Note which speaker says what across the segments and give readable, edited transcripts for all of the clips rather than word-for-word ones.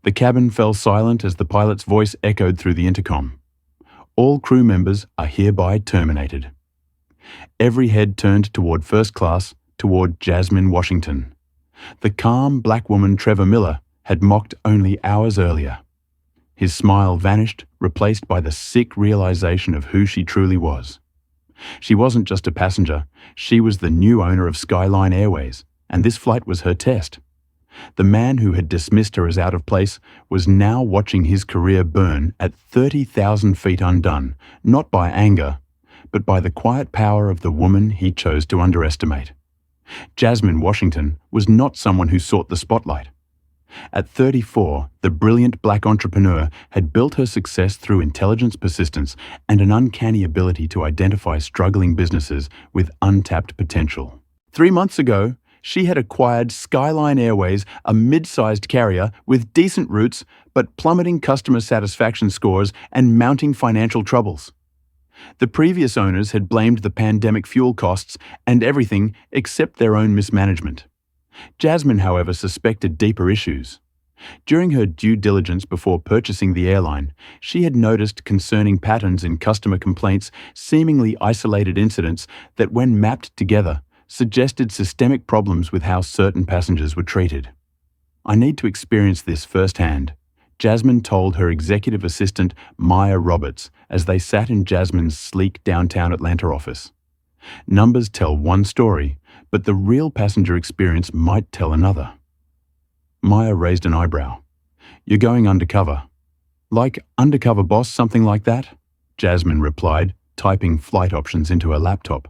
Speaker 1: The cabin fell silent as the pilot's voice echoed through the intercom. All crew members are hereby terminated. Every head turned toward first class, toward Jasmine Washington. The calm black woman Trevor Miller had mocked only hours earlier. His smile vanished, replaced by the sick realization of who she truly was. She wasn't just a passenger, she was the new owner of Skyline Airways, and this flight was her test. The man who had dismissed her as out of place was now watching his career burn at 30,000 feet undone, not by anger, but by the quiet power of the woman he chose to underestimate. Jasmine Washington was not someone who sought the spotlight. At 34, the brilliant black entrepreneur had built her success through intelligence, persistence, and an uncanny ability to identify struggling businesses with untapped potential. 3 months ago, she had acquired Skyline Airways, a mid-sized carrier with decent routes but plummeting customer satisfaction scores and mounting financial troubles. The previous owners had blamed the pandemic fuel costs and everything except their own mismanagement. Jasmine, however, suspected deeper issues. During her due diligence before purchasing the airline, she had noticed concerning patterns in customer complaints, seemingly isolated incidents that, when mapped together, suggested systemic problems with how certain passengers were treated. "I need to experience this firsthand," Jasmine told her executive assistant, Maya Roberts, as they sat in Jasmine's sleek downtown Atlanta office. Numbers tell one story, but the real passenger experience might tell another. Maya raised an eyebrow. "You're going undercover." "Like undercover boss, something like that?" Jasmine replied, typing flight options into her laptop.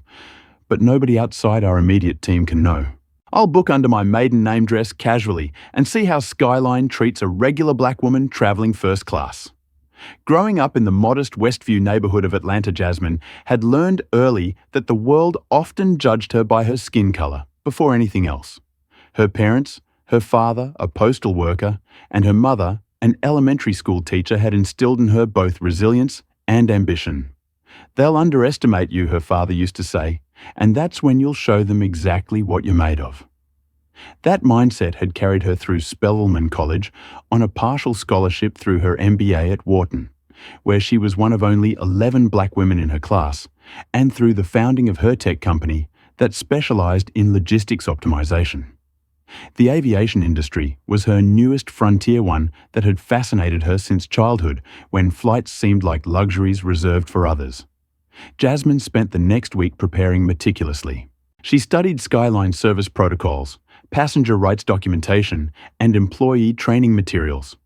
Speaker 1: "But nobody outside our immediate team can know. I'll book under my maiden name dress casually and see how Skyline treats a regular black woman traveling first class." Growing up in the modest Westview neighborhood of Atlanta, Jasmine had learned early that the world often judged her by her skin color before anything else. Her parents, her father, a postal worker, and her mother, an elementary school teacher, had instilled in her both resilience and ambition. "They'll underestimate you," her father used to say, "and that's when you'll show them exactly what you're made of." That mindset had carried her through Spelman College on a partial scholarship through her MBA at Wharton, where she was one of only 11 black women in her class, and through the founding of her tech company that specialized in logistics optimization. The aviation industry was her newest frontier, one that had fascinated her since childhood, when flights seemed like luxuries reserved for others. Jasmine spent the next week preparing meticulously. She studied Skyline service protocols, passenger rights documentation, and employee training materials.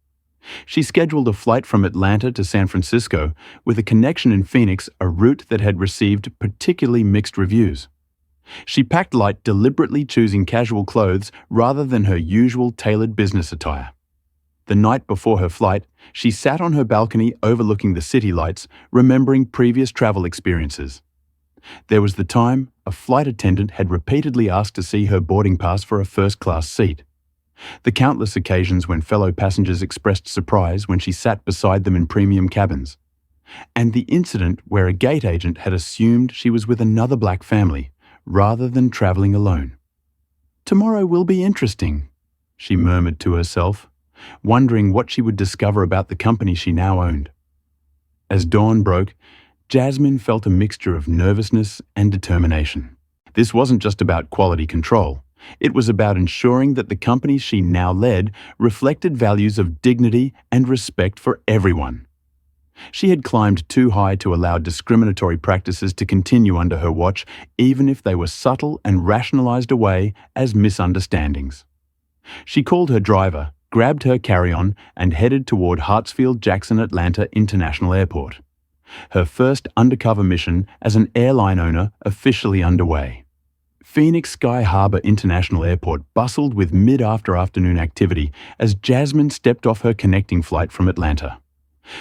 Speaker 1: She scheduled a flight from Atlanta to San Francisco with a connection in Phoenix, a route that had received particularly mixed reviews. She packed light, deliberately choosing casual clothes rather than her usual tailored business attire. The night before her flight, she sat on her balcony overlooking the city lights, remembering previous travel experiences. There was the time a flight attendant had repeatedly asked to see her boarding pass for a first-class seat. The countless occasions when fellow passengers expressed surprise when she sat beside them in premium cabins. And the incident where a gate agent had assumed she was with another black family, rather than traveling alone. "Tomorrow will be interesting," she murmured to herself, wondering what she would discover about the company she now owned. As dawn broke, Jasmine felt a mixture of nervousness and determination. This wasn't just about quality control. It was about ensuring that the company she now led reflected values of dignity and respect for everyone. She had climbed too high to allow discriminatory practices to continue under her watch, even if they were subtle and rationalized away as misunderstandings. She called her driver, grabbed her carry-on, and headed toward Hartsfield-Jackson Atlanta International Airport. Her first undercover mission as an airline owner officially underway. Phoenix Sky Harbor International Airport bustled with mid-afternoon activity as Jasmine stepped off her connecting flight from Atlanta.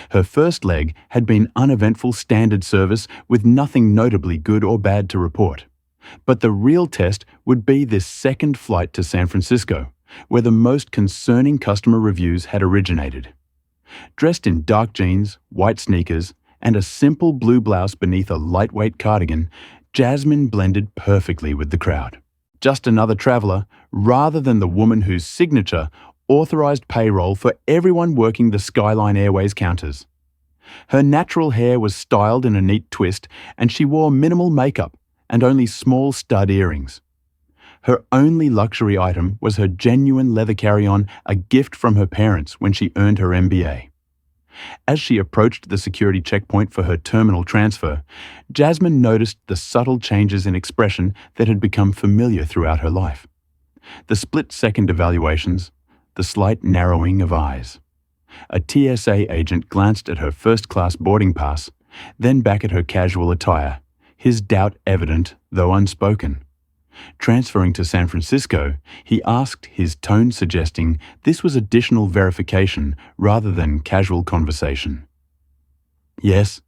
Speaker 1: Her first leg had been uneventful standard service with nothing notably good or bad to report. But the real test would be this second flight to San Francisco, where the most concerning customer reviews had originated. Dressed in dark jeans, white sneakers, and a simple blue blouse beneath a lightweight cardigan, Jasmine blended perfectly with the crowd. Just another traveler, rather than the woman whose signature authorized payroll for everyone working the Skyline Airways counters. Her natural hair was styled in a neat twist, and she wore minimal makeup and only small stud earrings. Her only luxury item was her genuine leather carry-on, a gift from her parents when she earned her MBA. As she approached the security checkpoint for her terminal transfer, Jasmine noticed the subtle changes in expression that had become familiar throughout her life. The split-second evaluations, the slight narrowing of eyes. A TSA agent glanced at her first-class boarding pass, then back at her casual attire, his doubt evident, though unspoken. Transferring to San Francisco, he asked, his tone suggesting this was additional verification rather than casual conversation. "Yes,"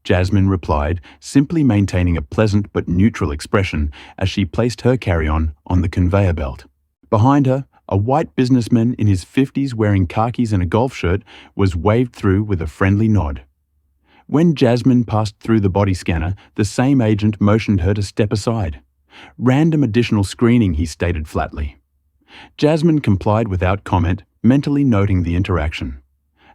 Speaker 1: Jasmine replied, simply maintaining a pleasant but neutral expression as she placed her carry-on on the conveyor belt. Behind her, a white businessman in his 50s wearing khakis and a golf shirt was waved through with a friendly nod. When Jasmine passed through the body scanner, the same agent motioned her to step aside. "Random additional screening," he stated flatly. Jasmine complied without comment, mentally noting the interaction.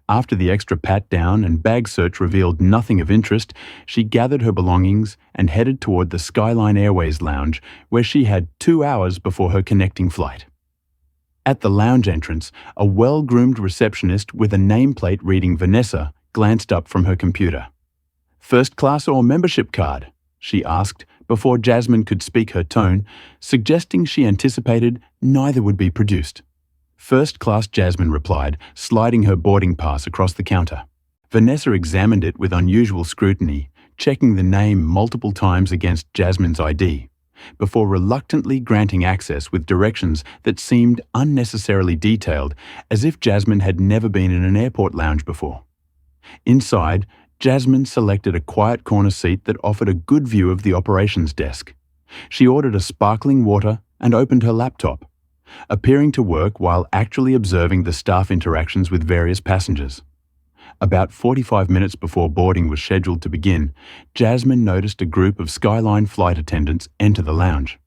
Speaker 1: After the extra pat-down and bag search revealed nothing of interest, she gathered her belongings and headed toward the Skyline Airways lounge, where she had 2 hours before her connecting flight. At the lounge entrance, a well-groomed receptionist with a nameplate reading Vanessa glanced up from her computer. "First class or membership card?" she asked, before Jasmine could speak her tone, suggesting she anticipated neither would be produced. "First class," Jasmine replied, sliding her boarding pass across the counter. Vanessa examined it with unusual scrutiny, checking the name multiple times against Jasmine's ID, before reluctantly granting access with directions that seemed unnecessarily detailed, as if Jasmine had never been in an airport lounge before. Inside, Jasmine selected a quiet corner seat that offered a good view of the operations desk. She ordered a sparkling water and opened her laptop, appearing to work while actually observing the staff interactions with various passengers. About 45 minutes before boarding was scheduled to begin, Jasmine noticed a group of Skyline flight attendants enter the lounge.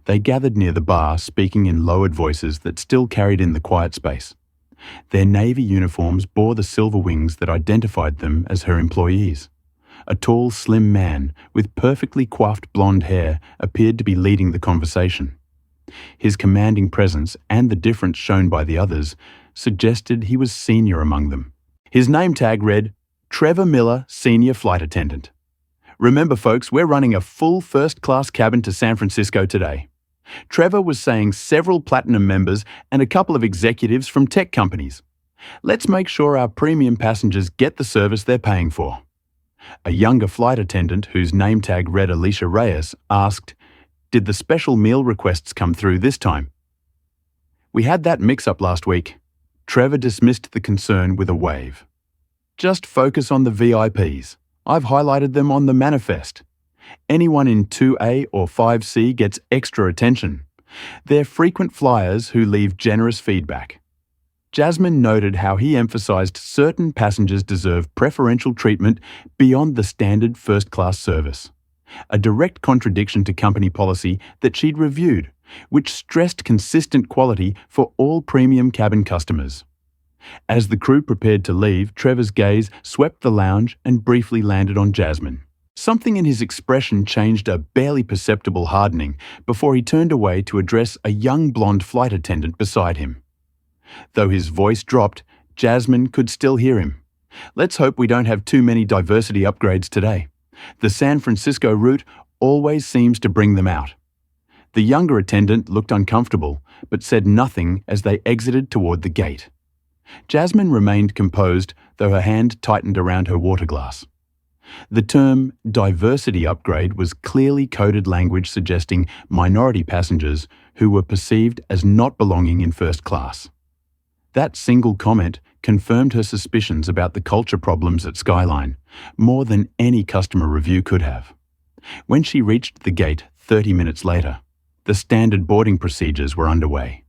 Speaker 1: They gathered near the bar, speaking in lowered voices that still carried in the quiet space. Their navy uniforms bore the silver wings that identified them as her employees. A tall, slim man with perfectly coiffed blonde hair appeared to be leading the conversation. His commanding presence and the difference shown by the others suggested he was senior among them. His name tag read, "Trevor Miller, Senior Flight Attendant." "Remember, folks, we're running a full first-class cabin to San Francisco today." Trevor was saying several platinum members and a couple of executives from tech companies. "Let's make sure our premium passengers get the service they're paying for." A younger flight attendant, whose name tag read Alicia Reyes, asked, "Did the special meal requests come through this time?" "We had that mix-up last week." Trevor dismissed the concern with a wave. "Just focus on the VIPs. I've highlighted them on the manifest. Anyone in 2A or 5C gets extra attention. They're frequent flyers who leave generous feedback." Jasmine noted how he emphasized certain passengers deserve preferential treatment beyond the standard first-class service, a direct contradiction to company policy that she'd reviewed, which stressed consistent quality for all premium cabin customers. As the crew prepared to leave, Trevor's gaze swept the lounge and briefly landed on Jasmine. Something in his expression changed a barely perceptible hardening before he turned away to address a young blonde flight attendant beside him. Though his voice dropped, Jasmine could still hear him. "Let's hope we don't have too many diversity upgrades today. The San Francisco route always seems to bring them out." The younger attendant looked uncomfortable, but said nothing as they exited toward the gate. Jasmine remained composed, though her hand tightened around her water glass. The term diversity upgrade was clearly coded language suggesting minority passengers who were perceived as not belonging in first class. That single comment confirmed her suspicions about the culture problems at Skyline, more than any customer review could have. When she reached the gate 30 minutes later, the standard boarding procedures were underway.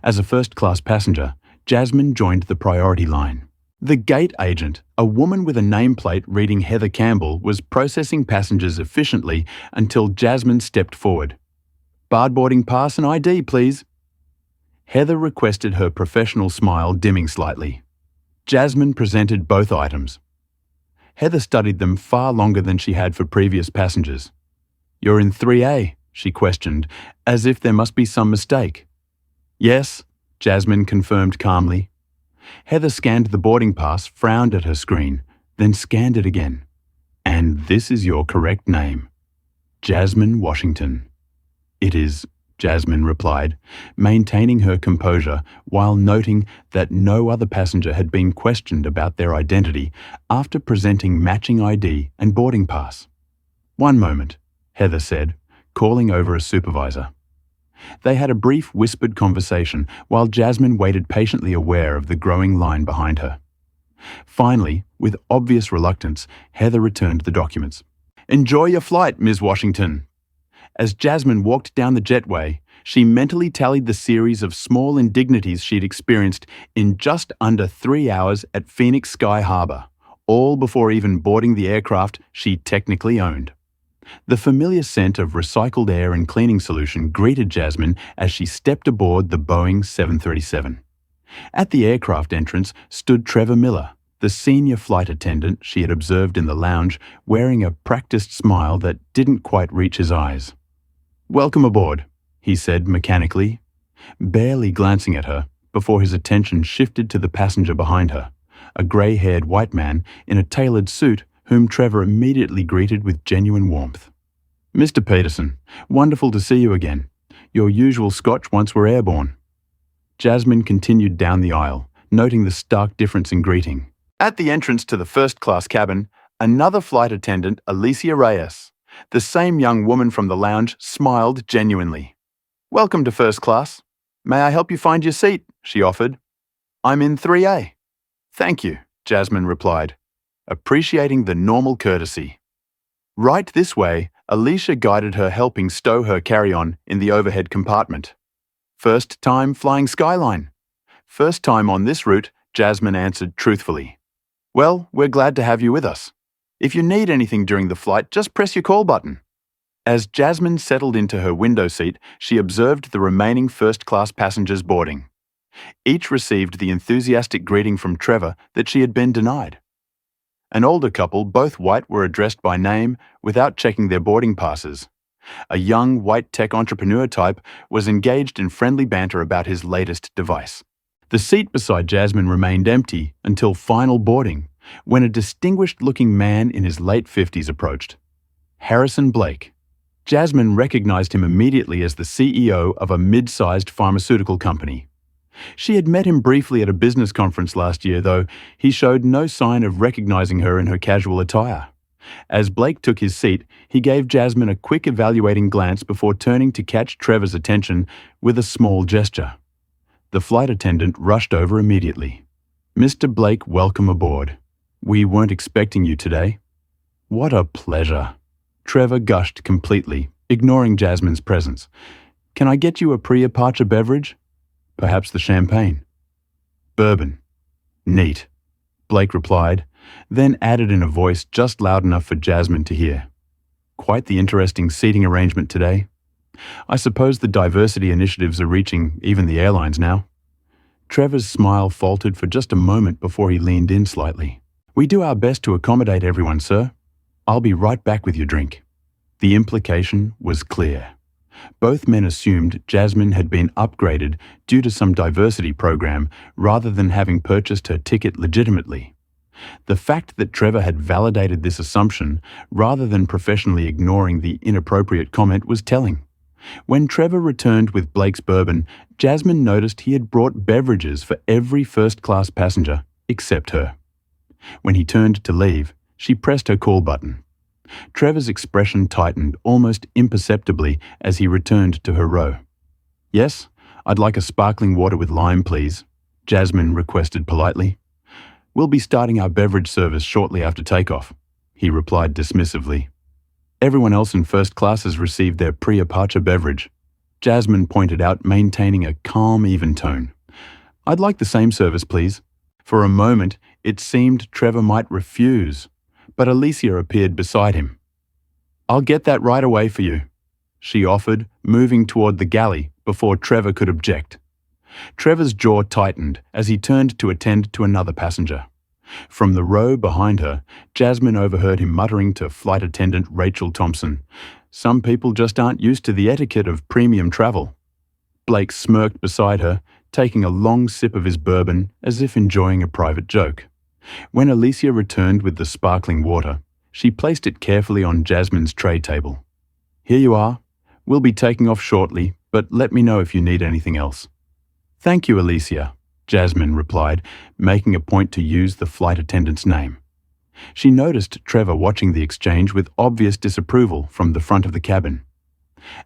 Speaker 1: As a first-class passenger, Jasmine joined the priority line. The gate agent, a woman with a nameplate reading Heather Campbell, was processing passengers efficiently until Jasmine stepped forward. "Barred boarding pass and ID, please." Heather requested her professional smile dimming slightly. Jasmine presented both items. Heather studied them far longer than she had for previous passengers. "You're in 3A?" she questioned, as if there must be some mistake. "Yes," Jasmine confirmed calmly. Heather scanned the boarding pass, frowned at her screen, then scanned it again. "And this is your correct name. Jasmine Washington." "It is," Jasmine replied, maintaining her composure while noting that no other passenger had been questioned about their identity after presenting matching ID and boarding pass. "One moment," Heather said, calling over a supervisor. They had a brief whispered conversation while Jasmine waited patiently, aware of the growing line behind her. Finally, with obvious reluctance, Heather returned the documents. "Enjoy your flight, Ms. Washington." As Jasmine walked down the jetway, she mentally tallied the series of small indignities she'd experienced in just under 3 hours at Phoenix Sky Harbor, all before even boarding the aircraft she technically owned. The familiar scent of recycled air and cleaning solution greeted Jasmine as she stepped aboard the Boeing 737. At the aircraft entrance stood Trevor Miller, the senior flight attendant she had observed in the lounge, wearing a practiced smile that didn't quite reach his eyes. "Welcome aboard," he said mechanically, barely glancing at her before his attention shifted to the passenger behind her, a grey-haired white man in a tailored suit whom Trevor immediately greeted with genuine warmth. "Mr. Peterson, wonderful to see you again. Your usual scotch once we're airborne." Jasmine continued down the aisle, noting the stark difference in greeting. At the entrance to the first-class cabin, another flight attendant, Alicia Reyes, the same young woman from the lounge, smiled genuinely. "Welcome to first class. May I help you find your seat?" she offered. "I'm in 3A. "Thank you," Jasmine replied, appreciating the normal courtesy. Right this way, Alicia guided her, helping stow her carry-on in the overhead compartment. "First time flying Skyline?" "First time on this route," Jasmine answered truthfully. "Well, we're glad to have you with us. If you need anything during the flight, just press your call button." As Jasmine settled into her window seat, she observed the remaining first-class passengers boarding. Each received the enthusiastic greeting from Trevor that she had been denied. An older couple, both white, were addressed by name without checking their boarding passes. A young white tech entrepreneur type was engaged in friendly banter about his latest device. The seat beside Jasmine remained empty until final boarding, when a distinguished-looking man in his late 50s approached. Harrison Blake. Jasmine recognized him immediately as the CEO of a mid-sized pharmaceutical company. She had met him briefly at a business conference last year, though he showed no sign of recognizing her in her casual attire. As Blake took his seat, he gave Jasmine a quick evaluating glance before turning to catch Trevor's attention with a small gesture. The flight attendant rushed over immediately. "Mr. Blake, welcome aboard. We weren't expecting you today." "What a pleasure." Trevor gushed completely, ignoring Jasmine's presence. "Can I get you a pre-departure beverage? Perhaps the champagne." "Bourbon." "Neat," Blake replied, then added in a voice just loud enough for Jasmine to hear. "Quite the interesting seating arrangement today. I suppose the diversity initiatives are reaching even the airlines now." Trevor's smile faltered for just a moment before he leaned in slightly. "We do our best to accommodate everyone, sir. I'll be right back with your drink." The implication was clear. Both men assumed Jasmine had been upgraded due to some diversity program rather than having purchased her ticket legitimately. The fact that Trevor had validated this assumption rather than professionally ignoring the inappropriate comment was telling. When Trevor returned with Blake's bourbon, Jasmine noticed he had brought beverages for every first-class passenger except her. When he turned to leave, she pressed her call button. Trevor's expression tightened almost imperceptibly as he returned to her row. "Yes, I'd like a sparkling water with lime, please," Jasmine requested politely. "We'll be starting our beverage service shortly after takeoff," he replied dismissively. "Everyone else in first class has received their pre-departure beverage," Jasmine pointed out, maintaining a calm, even tone. "I'd like the same service, please." For a moment, it seemed Trevor might refuse, but Alicia appeared beside him. "I'll get that right away for you," she offered, moving toward the galley before Trevor could object. Trevor's jaw tightened as he turned to attend to another passenger. From the row behind her, Jasmine overheard him muttering to flight attendant Rachel Thompson, "Some people just aren't used to the etiquette of premium travel." Blake smirked beside her, taking a long sip of his bourbon as if enjoying a private joke. When Alicia returned with the sparkling water, she placed it carefully on Jasmine's tray table. "Here you are. We'll be taking off shortly, but let me know if you need anything else." "Thank you, Alicia," Jasmine replied, making a point to use the flight attendant's name. She noticed Trevor watching the exchange with obvious disapproval from the front of the cabin.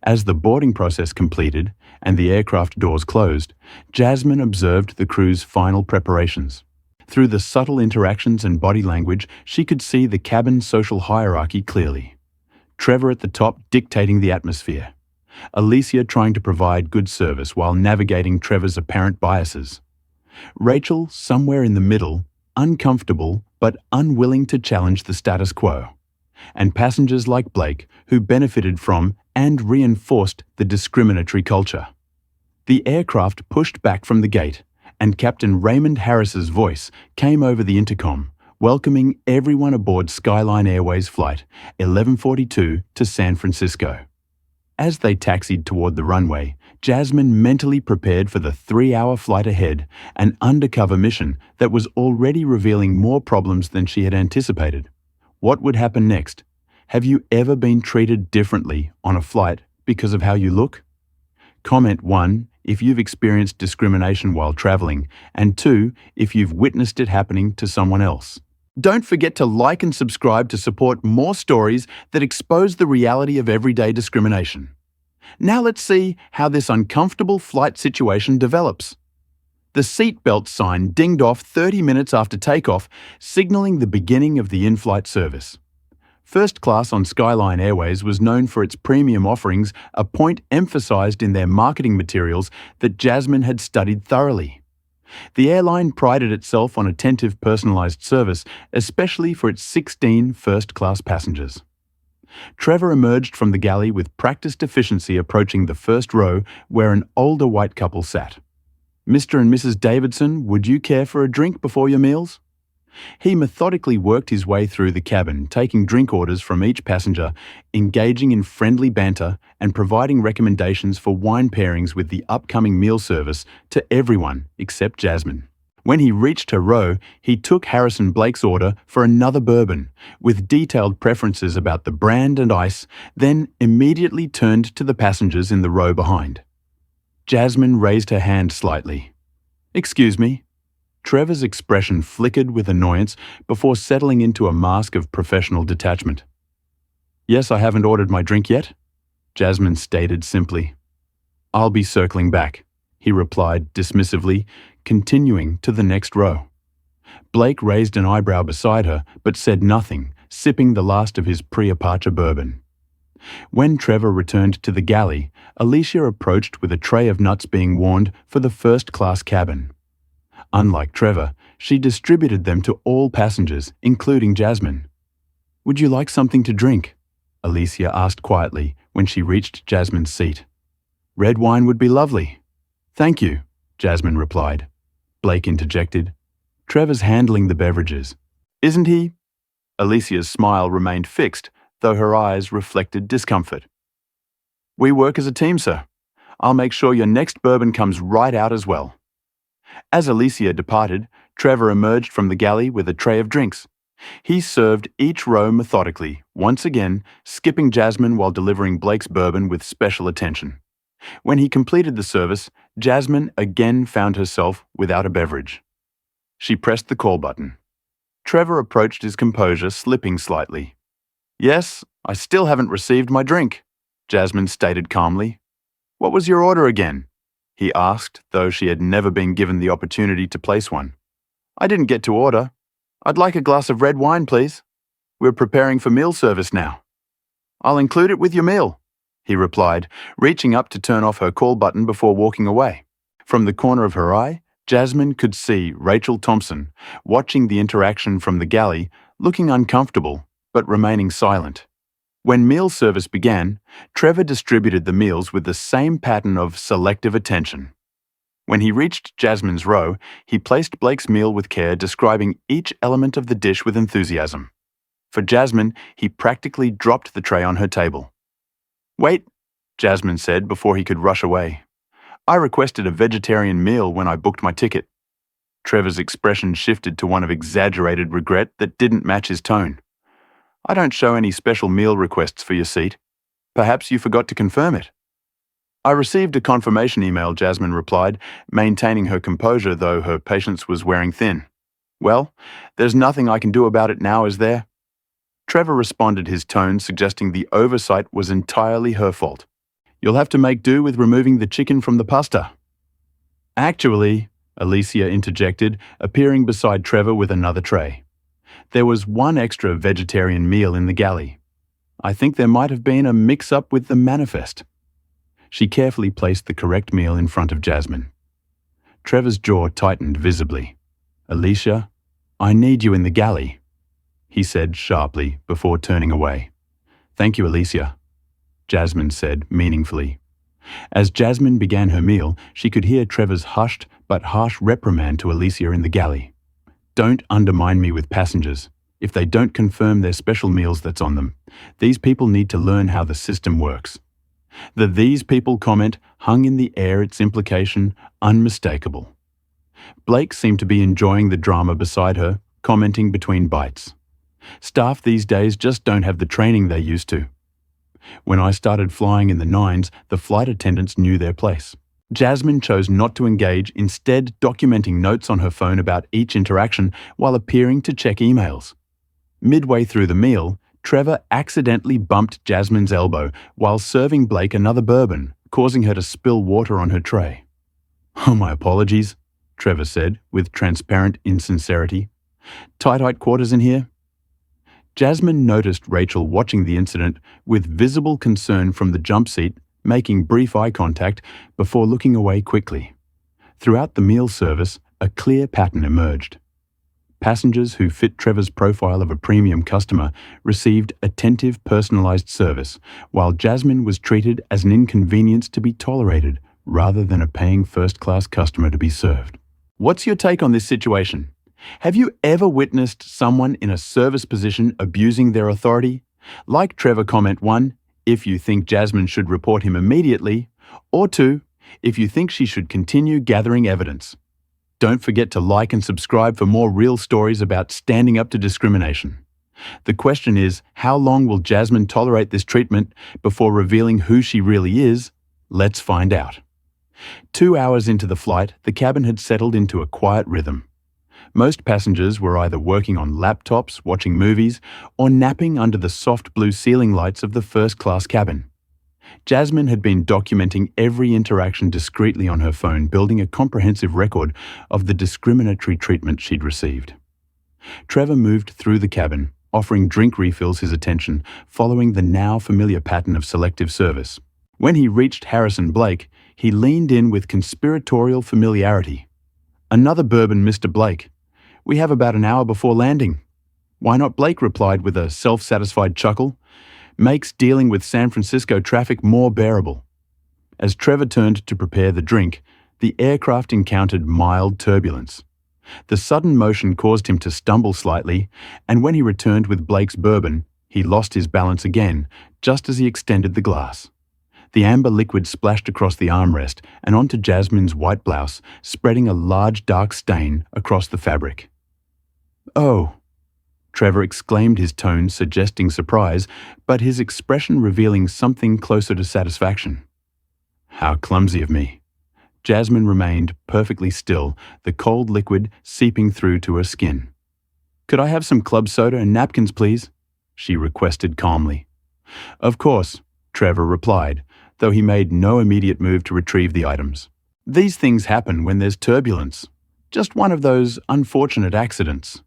Speaker 1: As the boarding process completed and the aircraft doors closed, Jasmine observed the crew's final preparations. Through the subtle interactions and body language, she could see the cabin social hierarchy clearly. Trevor at the top dictating the atmosphere. Alicia trying to provide good service while navigating Trevor's apparent biases. Rachel somewhere in the middle, uncomfortable but unwilling to challenge the status quo. And passengers like Blake who benefited from and reinforced the discriminatory culture. The aircraft pushed back from the gate, and Captain Raymond Harris's voice came over the intercom, welcoming everyone aboard Skyline Airways Flight 1142 to San Francisco. As they taxied toward the runway, Jasmine mentally prepared for the 3-hour flight ahead, an undercover mission that was already revealing more problems than she had anticipated. What would happen next? Have you ever been treated differently on a flight because of how you look? Comment 1 if you've experienced discrimination while traveling, and 2 if you've witnessed it happening to someone else. Don't forget to like and subscribe to support more stories that expose the reality of everyday discrimination. Now let's see how this uncomfortable flight situation develops. The seatbelt sign dinged off 30 minutes after takeoff, signaling the beginning of the in-flight service. First class on Skyline Airways was known for its premium offerings, a point emphasized in their marketing materials that Jasmine had studied thoroughly. The airline prided itself on attentive personalized service, especially for its 16 first-class passengers. Trevor emerged from the galley with practiced efficiency approaching the first row where an older white couple sat. "Mr. and Mrs. Davidson, would you care for a drink before your meals?" He methodically worked his way through the cabin, taking drink orders from each passenger, engaging in friendly banter, and providing recommendations for wine pairings with the upcoming meal service to everyone except Jasmine. When he reached her row, he took Harrison Blake's order for another bourbon, with detailed preferences about the brand and ice, then immediately turned to the passengers in the row behind. Jasmine raised her hand slightly. "Excuse me." Trevor's expression flickered with annoyance before settling into a mask of professional detachment. "Yes, I haven't ordered my drink yet," Jasmine stated simply. "I'll be circling back," he replied dismissively, continuing to the next row. Blake raised an eyebrow beside her, but said nothing, sipping the last of his pre-departure bourbon. When Trevor returned to the galley, Alicia approached with a tray of nuts being warned for the first-class cabin. Unlike Trevor, she distributed them to all passengers, including Jasmine. "Would you like something to drink?" Alicia asked quietly when she reached Jasmine's seat. "Red wine would be lovely." "Thank you," Jasmine replied. Blake interjected. "Trevor's handling the beverages, isn't he?" Alicia's smile remained fixed, though her eyes reflected discomfort. "We work as a team, sir. I'll make sure your next bourbon comes right out as well." As Alicia departed, Trevor emerged from the galley with a tray of drinks. He served each row methodically, once again skipping Jasmine while delivering Blake's bourbon with special attention. When he completed the service, Jasmine again found herself without a beverage. She pressed the call button. Trevor approached his composure, slipping slightly. "Yes, I still haven't received my drink," Jasmine stated calmly. "What was your order again?" he asked, though she had never been given the opportunity to place one. "I didn't get to order. I'd like a glass of red wine, please. We're preparing for meal service now." "I'll include it with your meal," he replied, reaching up to turn off her call button before walking away. From the corner of her eye, Jasmine could see Rachel Thompson, watching the interaction from the galley, looking uncomfortable, but remaining silent. When meal service began, Trevor distributed the meals with the same pattern of selective attention. When he reached Jasmine's row, he placed Blake's meal with care, describing each element of the dish with enthusiasm. For Jasmine, he practically dropped the tray on her table. "Wait," Jasmine said before he could rush away. "I requested a vegetarian meal when I booked my ticket." Trevor's expression shifted to one of exaggerated regret that didn't match his tone. "I don't show any special meal requests for your seat. Perhaps you forgot to confirm it." "I received a confirmation email," Jasmine replied, maintaining her composure though her patience was wearing thin. "Well, there's nothing I can do about it now, is there?" Trevor responded, his tone suggesting the oversight was entirely her fault. "You'll have to make do with removing the chicken from the pasta." "Actually," Alicia interjected, appearing beside Trevor with another tray. "There was one extra vegetarian meal in the galley. I think there might have been a mix-up with the manifest." She carefully placed the correct meal in front of Jasmine. Trevor's jaw tightened visibly. "Alicia, I need you in the galley," he said sharply before turning away. "Thank you, Alicia," Jasmine said meaningfully. As Jasmine began her meal, she could hear Trevor's hushed but harsh reprimand to Alicia in the galley. "Don't undermine me with passengers. If they don't confirm their special meals that's on them, these people need to learn how the system works." The "these people" comment hung in the air, its implication unmistakable. Blake seemed to be enjoying the drama beside her, commenting between bites. "Staff these days just don't have the training they used to. When I started flying in the 9s, the flight attendants knew their place." Jasmine chose not to engage, instead documenting notes on her phone about each interaction while appearing to check emails. Midway through the meal, Trevor accidentally bumped Jasmine's elbow while serving Blake another bourbon, causing her to spill water on her tray. "Oh, my apologies," Trevor said, with transparent insincerity. "Tight quarters in here?" Jasmine noticed Rachel watching the incident with visible concern from the jump seat, making brief eye contact before looking away quickly. Throughout the meal service, a clear pattern emerged. Passengers who fit Trevor's profile of a premium customer received attentive, personalized service, while Jasmine was treated as an inconvenience to be tolerated rather than a paying first-class customer to be served. What's your take on this situation? Have you ever witnessed someone in a service position abusing their authority? Like Trevor, comment 1, if you think Jasmine should report him immediately, or 2, if you think she should continue gathering evidence. Don't forget to like and subscribe for more real stories about standing up to discrimination. The question is, how long will Jasmine tolerate this treatment before revealing who she really is? Let's find out. 2 hours into the flight, the cabin had settled into a quiet rhythm. Most passengers were either working on laptops, watching movies, or napping under the soft blue ceiling lights of the first-class cabin. Jasmine had been documenting every interaction discreetly on her phone, building a comprehensive record of the discriminatory treatment she'd received. Trevor moved through the cabin, offering drink refills his attention, following the now familiar pattern of selective service. When he reached Harrison Blake, he leaned in with conspiratorial familiarity. "Another bourbon, Mr. Blake. We have about an hour before landing." "Why not?" Blake replied with a self-satisfied chuckle. "Makes dealing with San Francisco traffic more bearable." As Trevor turned to prepare the drink, the aircraft encountered mild turbulence. The sudden motion caused him to stumble slightly, and when he returned with Blake's bourbon, he lost his balance again, just as he extended the glass. The amber liquid splashed across the armrest and onto Jasmine's white blouse, spreading a large dark stain across the fabric. "Oh," Trevor exclaimed, his tone suggesting surprise, but his expression revealing something closer to satisfaction. "How clumsy of me." Jasmine remained perfectly still, the cold liquid seeping through to her skin. "Could I have some club soda and napkins, please?" she requested calmly. "Of course," Trevor replied, though he made no immediate move to retrieve the items. "These things happen when there's turbulence. Just one of those unfortunate accidents."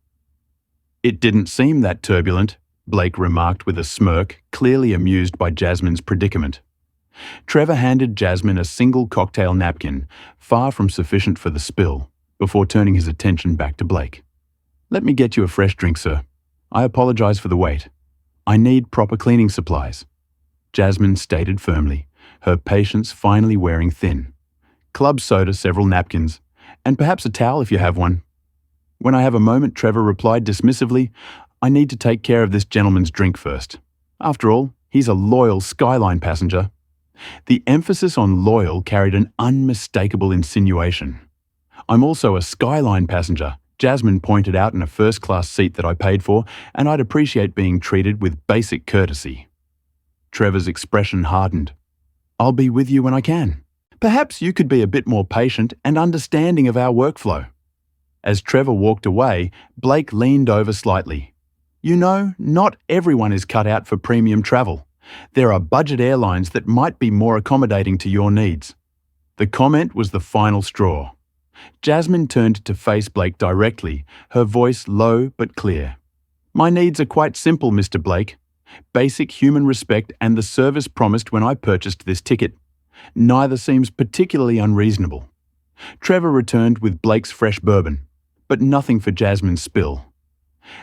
Speaker 1: "It didn't seem that turbulent," Blake remarked with a smirk, clearly amused by Jasmine's predicament. Trevor handed Jasmine a single cocktail napkin, far from sufficient for the spill, before turning his attention back to Blake. "Let me get you a fresh drink, sir. I apologize for the wait. I need proper cleaning supplies," Jasmine stated firmly, her patience finally wearing thin. club soda, several napkins, and perhaps a towel if you have one. When I have a moment, Trevor replied dismissively, I need to take care of this gentleman's drink first. After all, he's a loyal Skyline passenger. The emphasis on loyal carried an unmistakable insinuation. I'm also a Skyline passenger, Jasmine pointed out in a first-class seat that I paid for, and I'd appreciate being treated with basic courtesy. Trevor's expression hardened. I'll be with you when I can. Perhaps you could be a bit more patient and understanding of our workflow. As Trevor walked away, Blake leaned over slightly. You know, not everyone is cut out for premium travel. There are budget airlines that might be more accommodating to your needs. The comment was the final straw. Jasmine turned to face Blake directly, her voice low but clear. My needs are quite simple, Mr. Blake. Basic human respect and the service promised when I purchased this ticket. Neither seems particularly unreasonable. Trevor returned with Blake's fresh bourbon, but nothing for Jasmine's spill.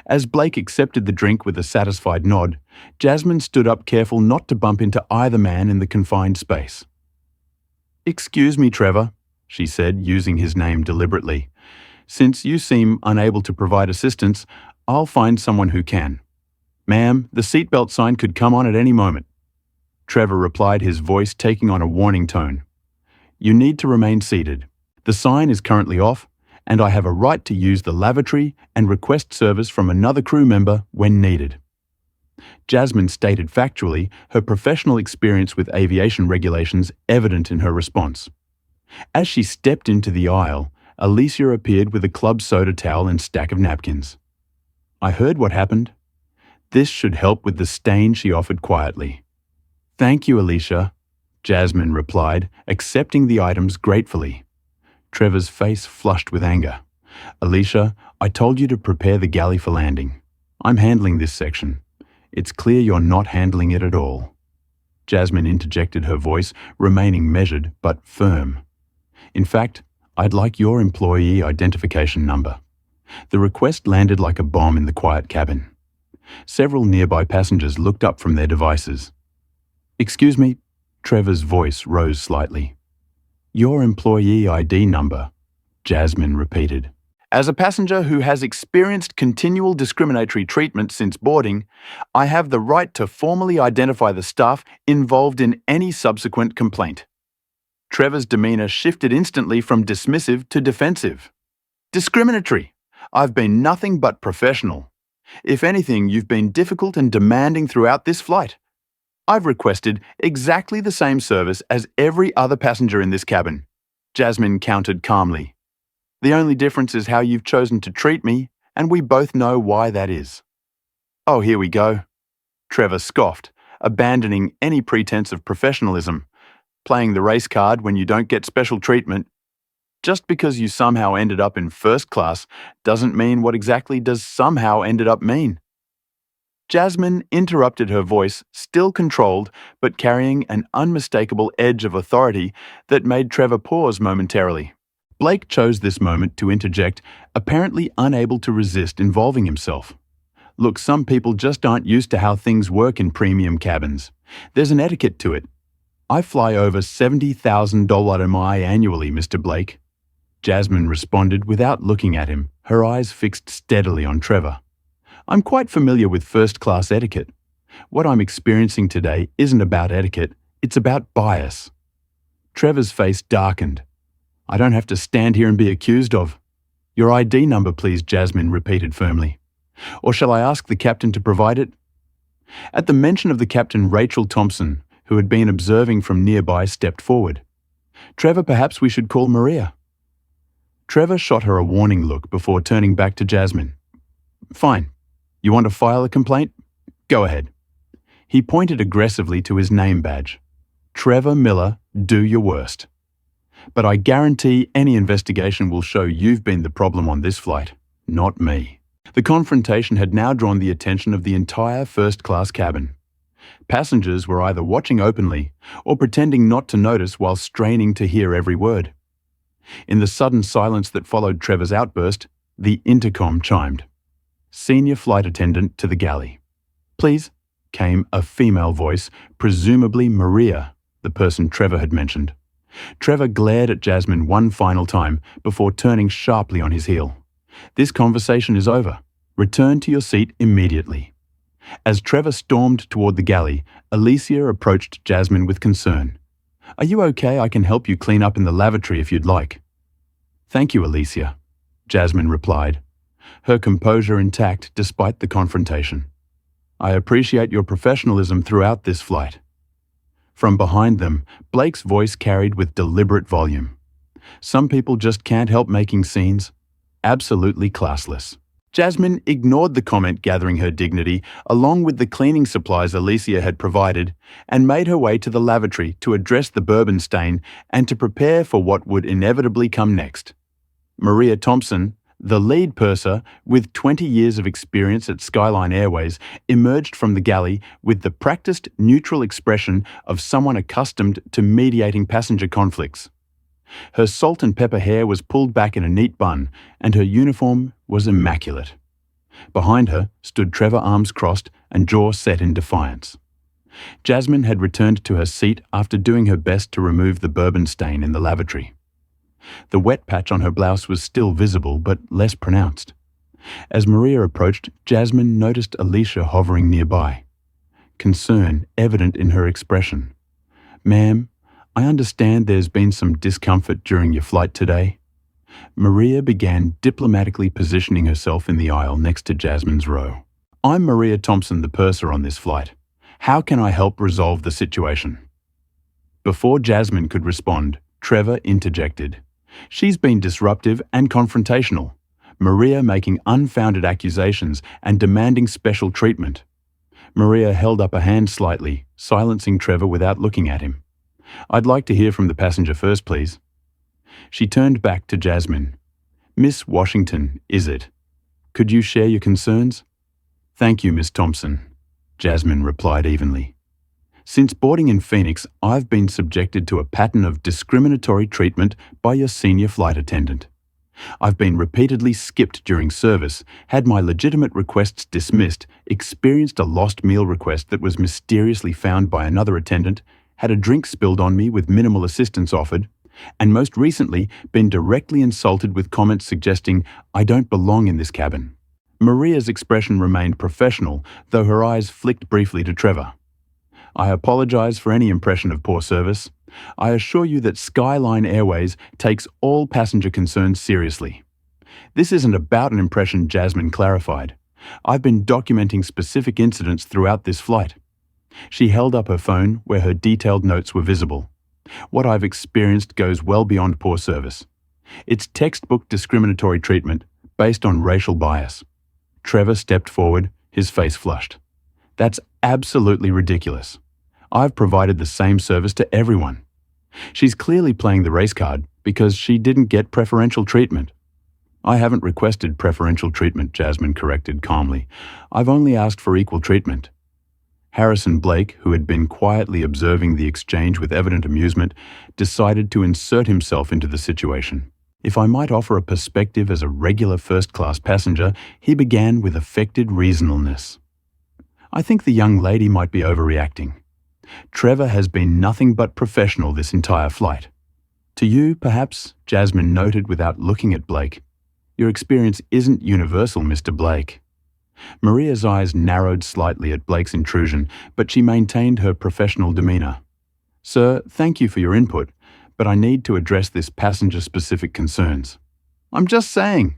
Speaker 1: As Blake accepted the drink with a satisfied nod, Jasmine stood up, careful not to bump into either man in the confined space. Excuse me, Trevor, she said, using his name deliberately. Since you seem unable to provide assistance, I'll find someone who can. Ma'am, the seatbelt sign could come on at any moment. Trevor replied, his voice taking on a warning tone. You need to remain seated. The sign is currently off, and I have a right to use the lavatory and request service from another crew member when needed. Jasmine stated factually, her professional experience with aviation regulations evident in her response. As she stepped into the aisle, Alicia appeared with a club soda towel and stack of napkins. I heard what happened. This should help with the stain, she offered quietly. Thank you, Alicia, Jasmine replied, accepting the items gratefully. Trevor's face flushed with anger. Alicia, I told you to prepare the galley for landing. I'm handling this section. It's clear you're not handling it at all. Jasmine interjected, her voice remaining measured but firm. In fact, I'd like your employee identification number. The request landed like a bomb in the quiet cabin. Several nearby passengers looked up from their devices. Excuse me, Trevor's voice rose slightly. Your employee ID number, Jasmine repeated. As a passenger who has experienced continual discriminatory treatment since boarding, I have the right to formally identify the staff involved in any subsequent complaint. Trevor's demeanor shifted instantly from dismissive to defensive. Discriminatory. I've been nothing but professional. If anything, you've been difficult and demanding throughout this flight. I've requested exactly the same service as every other passenger in this cabin, Jasmine countered calmly. The only difference is how you've chosen to treat me, and we both know why that is. Oh, here we go. Trevor scoffed, abandoning any pretense of professionalism, playing the race card when you don't get special treatment. Just because you somehow ended up in first class doesn't mean what exactly does somehow ended up mean. Jasmine interrupted, her voice still controlled but carrying an unmistakable edge of authority that made Trevor pause momentarily. Blake chose this moment to interject, apparently unable to resist involving himself. Look, some people just aren't used to how things work in premium cabins. There's an etiquette to it. I fly over $70,000 MI annually, Mr. Blake. Jasmine responded without looking at him, her eyes fixed steadily on Trevor. I'm quite familiar with first-class etiquette. What I'm experiencing today isn't about etiquette, it's about bias. Trevor's face darkened. I don't have to stand here and be accused of. Your ID number, please, Jasmine repeated firmly. Or shall I ask the captain to provide it? At the mention of the captain, Rachel Thompson, who had been observing from nearby, stepped forward. Trevor, perhaps we should call Maria. Trevor shot her a warning look before turning back to Jasmine. Fine. You want to file a complaint? Go ahead. He pointed aggressively to his name badge. Trevor Miller, do your worst. But I guarantee any investigation will show you've been the problem on this flight, not me. The confrontation had now drawn the attention of the entire first-class cabin. Passengers were either watching openly or pretending not to notice while straining to hear every word. In the sudden silence that followed Trevor's outburst, the intercom chimed. Senior flight attendant to the galley. Please, came a female voice, presumably Maria, the person Trevor had mentioned. Trevor glared at Jasmine one final time before turning sharply on his heel. This conversation is over. Return to your seat immediately. As Trevor stormed toward the galley, Alicia approached Jasmine with concern. Are you okay? I can help you clean up in the lavatory if you'd like. Thank you, Alicia, Jasmine replied, her composure intact despite the confrontation. I appreciate your professionalism throughout this flight. From behind them, Blake's voice carried with deliberate volume. Some people just can't help making scenes. Absolutely classless. Jasmine ignored the comment, gathering her dignity, along with the cleaning supplies Alicia had provided, and made her way to the lavatory to address the bourbon stain and to prepare for what would inevitably come next. Maria Thompson, the lead purser with 20 years of experience at Skyline Airways, emerged from the galley with the practiced, neutral expression of someone accustomed to mediating passenger conflicts. Her salt and pepper hair was pulled back in a neat bun, and her uniform was immaculate. Behind her stood Trevor, arms crossed and jaw set in defiance. Jasmine had returned to her seat after doing her best to remove the bourbon stain in the lavatory. The wet patch on her blouse was still visible, but less pronounced. As Maria approached, Jasmine noticed Alicia hovering nearby, concern evident in her expression. Ma'am, I understand there's been some discomfort during your flight today. Maria began diplomatically positioning herself in the aisle next to Jasmine's row. I'm Maria Thompson, the purser on this flight. How can I help resolve the situation? Before Jasmine could respond, Trevor interjected. She's been disruptive and confrontational, Maria making unfounded accusations and demanding special treatment. Maria held up a hand slightly, silencing Trevor without looking at him. I'd like to hear from the passenger first, please. She turned back to Jasmine. Miss Washington, is it? Could you share your concerns? Thank you, Miss Thompson, Jasmine replied evenly. Since boarding in Phoenix, I've been subjected to a pattern of discriminatory treatment by your senior flight attendant. I've been repeatedly skipped during service, had my legitimate requests dismissed, experienced a lost meal request that was mysteriously found by another attendant, had a drink spilled on me with minimal assistance offered, and most recently been directly insulted with comments suggesting I don't belong in this cabin. Maria's expression remained professional, though her eyes flicked briefly to Trevor. I apologize for any impression of poor service. I assure you that Skyline Airways takes all passenger concerns seriously. This isn't about an impression, Jasmine clarified. I've been documenting specific incidents throughout this flight. She held up her phone where her detailed notes were visible. What I've experienced goes well beyond poor service. It's textbook discriminatory treatment based on racial bias. Trevor stepped forward, his face flushed. That's absolutely ridiculous. I've provided the same service to everyone. She's clearly playing the race card because she didn't get preferential treatment. I haven't requested preferential treatment, Jasmine corrected calmly. I've only asked for equal treatment. Harrison Blake, who had been quietly observing the exchange with evident amusement, decided to insert himself into the situation. If I might offer a perspective as a regular first-class passenger, he began with affected reasonableness. I think the young lady might be overreacting. Trevor has been nothing but professional this entire flight. To you, perhaps, Jasmine noted without looking at Blake. Your experience isn't universal, Mr. Blake. Maria's eyes narrowed slightly at Blake's intrusion, but she maintained her professional demeanor. Sir, thank you for your input, but I need to address this passenger-specific concerns. I'm just saying,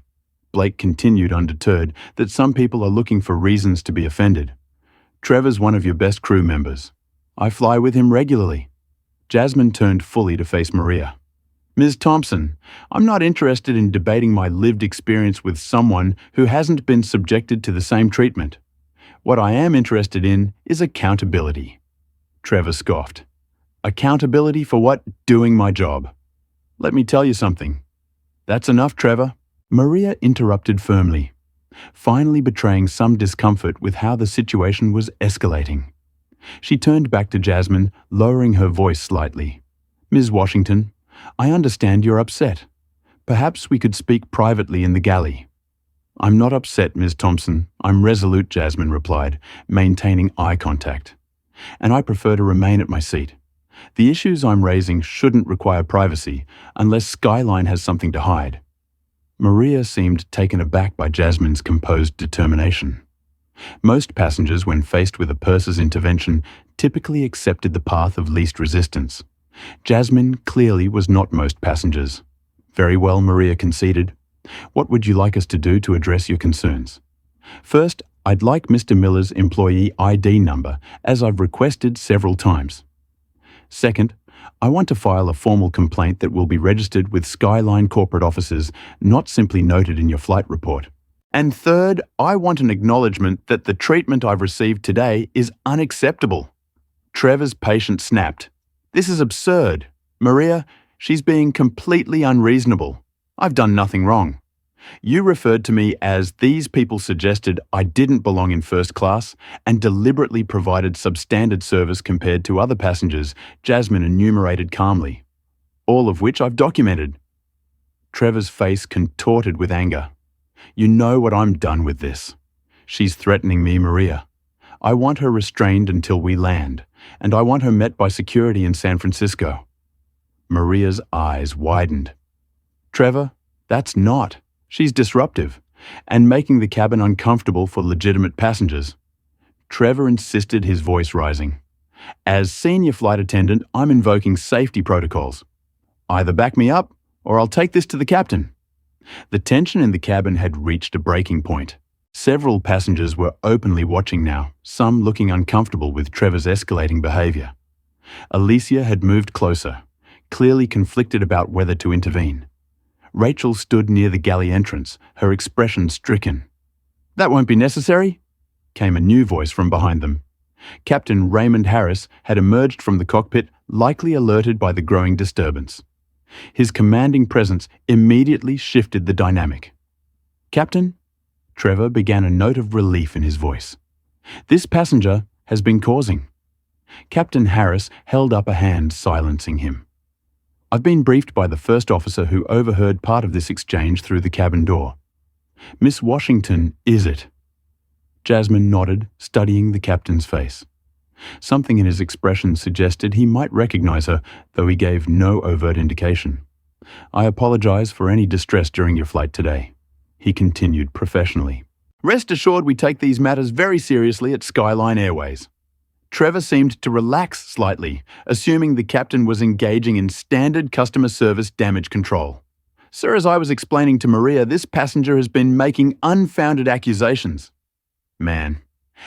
Speaker 1: Blake continued undeterred, that some people are looking for reasons to be offended. Trevor's one of your best crew members. I fly with him regularly. Jasmine turned fully to face Maria. Ms. Thompson, I'm not interested in debating my lived experience with someone who hasn't been subjected to the same treatment. What I am interested in is accountability. Trevor scoffed. Accountability for what? Doing my job. Let me tell you something. That's enough, Trevor. Maria interrupted firmly, finally betraying some discomfort with how the situation was escalating. She turned back to Jasmine, lowering her voice slightly. Ms. Washington, I understand you're upset. Perhaps we could speak privately in the galley. I'm not upset, Ms. Thompson. I'm resolute, Jasmine replied, maintaining eye contact. And I prefer to remain at my seat. The issues I'm raising shouldn't require privacy unless Skyline has something to hide. Maria seemed taken aback by Jasmine's composed determination. Most passengers, when faced with a purser's intervention, typically accepted the path of least resistance. Jasmine clearly was not most passengers. Very well, Maria conceded. What would you like us to do to address your concerns? First, I'd like Mr. Miller's employee ID number, as I've requested several times. Second, I want to file a formal complaint that will be registered with Skyline corporate offices, not simply noted in your flight report. And third, I want an acknowledgement that the treatment I've received today is unacceptable. Trevor's patient snapped. This is absurd. Maria, she's being completely unreasonable. I've done nothing wrong. You referred to me as these people suggested I didn't belong in first class and deliberately provided substandard service compared to other passengers, Jasmine enumerated calmly. All of which I've documented. Trevor's face contorted with anger. You know what I'm done with this. She's threatening me, Maria. I want her restrained until we land, and I want her met by security in San Francisco. Maria's eyes widened. Trevor, that's not. She's disruptive, and making the cabin uncomfortable for legitimate passengers. Trevor insisted, his voice rising. As senior flight attendant, I'm invoking safety protocols. Either back me up, or I'll take this to the captain. The tension in the cabin had reached a breaking point. Several passengers were openly watching now, some looking uncomfortable with Trevor's escalating behavior. Alicia had moved closer, clearly conflicted about whether to intervene. Rachel stood near the galley entrance, her expression stricken. That won't be necessary, came a new voice from behind them. Captain Raymond Harris had emerged from the cockpit, likely alerted by the growing disturbance. His commanding presence immediately shifted the dynamic. Captain, Trevor began, a note of relief in his voice. This passenger has been causing. Captain Harris held up a hand, silencing him. I've been briefed by the first officer who overheard part of this exchange through the cabin door. Miss Washington, is it? Jasmine nodded, studying the captain's face. Something in his expression suggested he might recognize her, though he gave no overt indication. I apologize for any distress during your flight today, he continued professionally. Rest assured we take these matters very seriously at Skyline Airways. Trevor seemed to relax slightly, assuming the captain was engaging in standard customer service damage control. Sir, as I was explaining to Maria, this passenger has been making unfounded accusations. Man.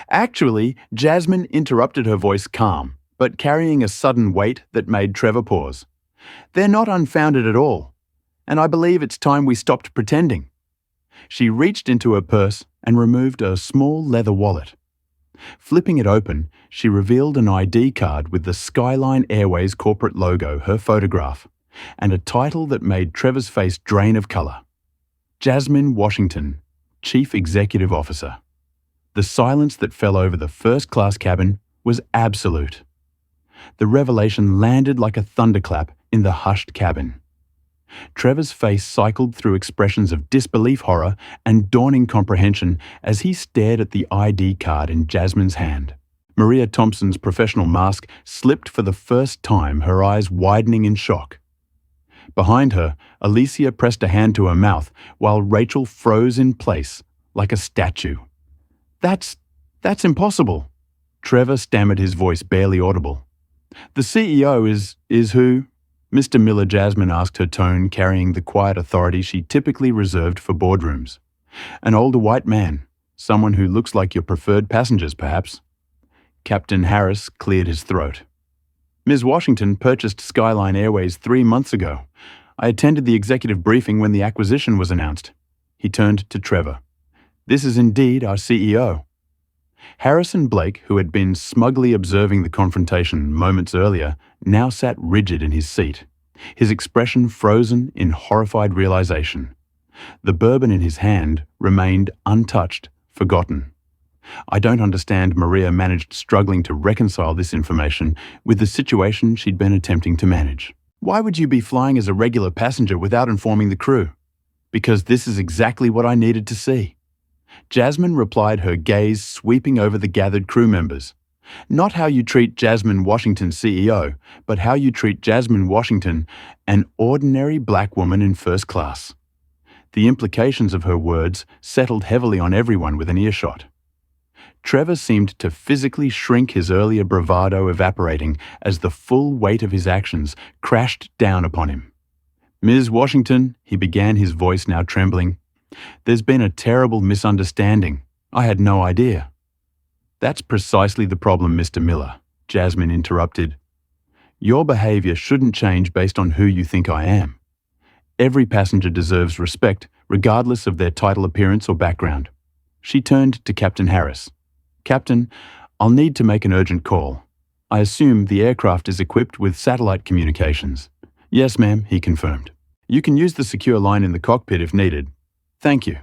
Speaker 1: Actually, Jasmine interrupted, her voice calm, but carrying a sudden weight that made Trevor pause. They're not unfounded at all, and I believe it's time we stopped pretending. She reached into her purse and removed a small leather wallet. Flipping it open, she revealed an ID card with the Skyline Airways corporate logo, her photograph, and a title that made Trevor's face drain of color. Jasmine Washington, Chief Executive Officer. The silence that fell over the first-class cabin was absolute. The revelation landed like a thunderclap in the hushed cabin. Trevor's face cycled through expressions of disbelief, horror, and dawning comprehension as he stared at the ID card in Jasmine's hand. Maria Thompson's professional mask slipped for the first time, her eyes widening in shock. Behind her, Alicia pressed a hand to her mouth, while Rachel froze in place, like a statue. That's impossible. Trevor stammered, his voice barely audible. The CEO is who? Mr. Miller, Jasmine asked, her tone carrying the quiet authority she typically reserved for boardrooms. An older white man, someone who looks like your preferred passengers, perhaps. Captain Harris cleared his throat. Ms. Washington purchased Skyline Airways 3 months ago. I attended the executive briefing when the acquisition was announced. He turned to Trevor. This is indeed our CEO. Harrison Blake, who had been smugly observing the confrontation moments earlier, now sat rigid in his seat, his expression frozen in horrified realization. The bourbon in his hand remained untouched, forgotten. I don't understand. Maria managed, struggling to reconcile this information with the situation she'd been attempting to manage. Why would you be flying as a regular passenger without informing the crew? Because this is exactly what I needed to see. Jasmine replied, her gaze sweeping over the gathered crew members. Not how you treat Jasmine Washington, CEO, but how you treat Jasmine Washington, an ordinary black woman in first class. The implications of her words settled heavily on everyone within earshot. Trevor seemed to physically shrink, his earlier bravado evaporating as the full weight of his actions crashed down upon him. "Ms. Washington," he began, his voice now trembling, "there's been a terrible misunderstanding. I had no idea." "That's precisely the problem, Mr. Miller," Jasmine interrupted. "Your behavior shouldn't change based on who you think I am. Every passenger deserves respect, regardless of their title, appearance, or background." She turned to Captain Harris. "Captain, I'll need to make an urgent call. I assume the aircraft is equipped with satellite communications." "Yes, ma'am," he confirmed. "You can use the secure line in the cockpit if needed." "Thank you.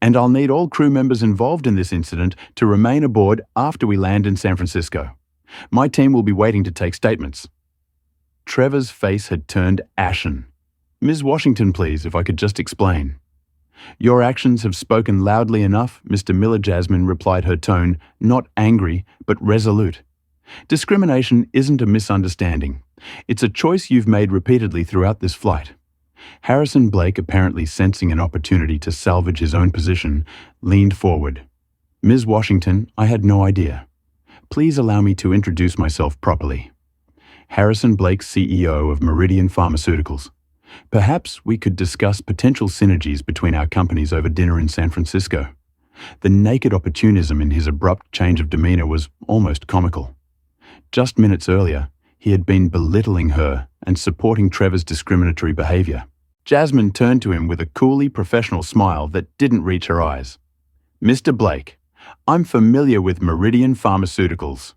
Speaker 1: And I'll need all crew members involved in this incident to remain aboard after we land in San Francisco. My team will be waiting to take statements." Trevor's face had turned ashen. "Ms. Washington, please, if I could just explain." "Your actions have spoken loudly enough, Mr. Miller," Jasmine replied, her tone not angry but resolute. "Discrimination isn't a misunderstanding. It's a choice you've made repeatedly throughout this flight." Harrison Blake, apparently sensing an opportunity to salvage his own position, leaned forward. "Ms. Washington, I had no idea. Please allow me to introduce myself properly. Harrison Blake, CEO of Meridian Pharmaceuticals. Perhaps we could discuss potential synergies between our companies over dinner in San Francisco." The naked opportunism in his abrupt change of demeanor was almost comical. Just minutes earlier, he had been belittling her and supporting Trevor's discriminatory behavior. Jasmine turned to him with a coolly professional smile that didn't reach her eyes. "Mr. Blake, I'm familiar with Meridian Pharmaceuticals.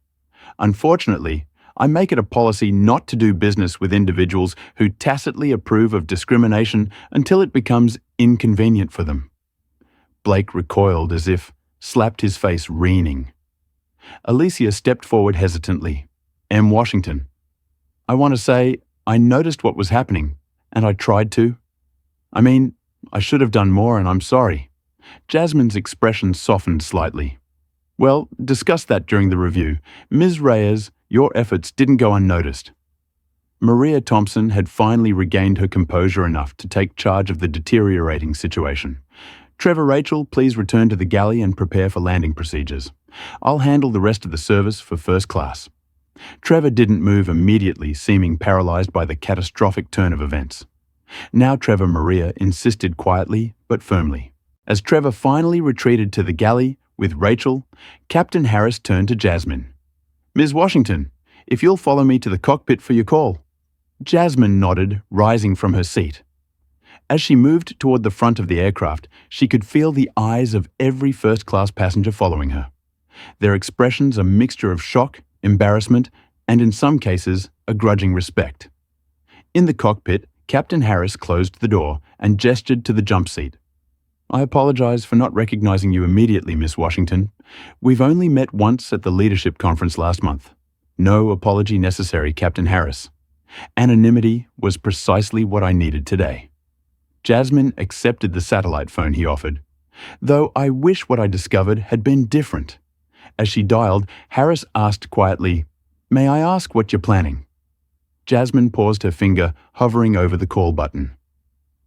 Speaker 1: Unfortunately, I make it a policy not to do business with individuals who tacitly approve of discrimination until it becomes inconvenient for them." Blake recoiled as if slapped, his face reining. Alicia stepped forward hesitantly. "M. Washington, I want to say I noticed what was happening, and I tried to. I should have done more, and I'm sorry." Jasmine's expression softened slightly. "Well, discuss that during the review. Ms. Reyes, your efforts didn't go unnoticed." Maria Thompson had finally regained her composure enough to take charge of the deteriorating situation. "Trevor, Rachel, please return to the galley and prepare for landing procedures. I'll handle the rest of the service for first class." Trevor didn't move immediately, seeming paralyzed by the catastrophic turn of events. Now Maria insisted quietly but firmly. As Trevor finally retreated to the galley with Rachel, Captain Harris turned to Jasmine. "Ms. Washington, if you'll follow me to the cockpit for your call." Jasmine nodded, rising from her seat. As she moved toward the front of the aircraft, she could feel the eyes of every first-class passenger following her. Their expressions a mixture of shock, embarrassment, and in some cases, a grudging respect. In the cockpit, Captain Harris closed the door and gestured to the jump seat. "I apologize for not recognizing you immediately, Miss Washington. We've only met once at the leadership conference last month." "No apology necessary, Captain Harris. Anonymity was precisely what I needed today." Jasmine accepted the satellite phone he offered. "Though I wish what I discovered had been different." As she dialed, Harris asked quietly, "May I ask what you're planning?" Jasmine paused, her finger hovering over the call button.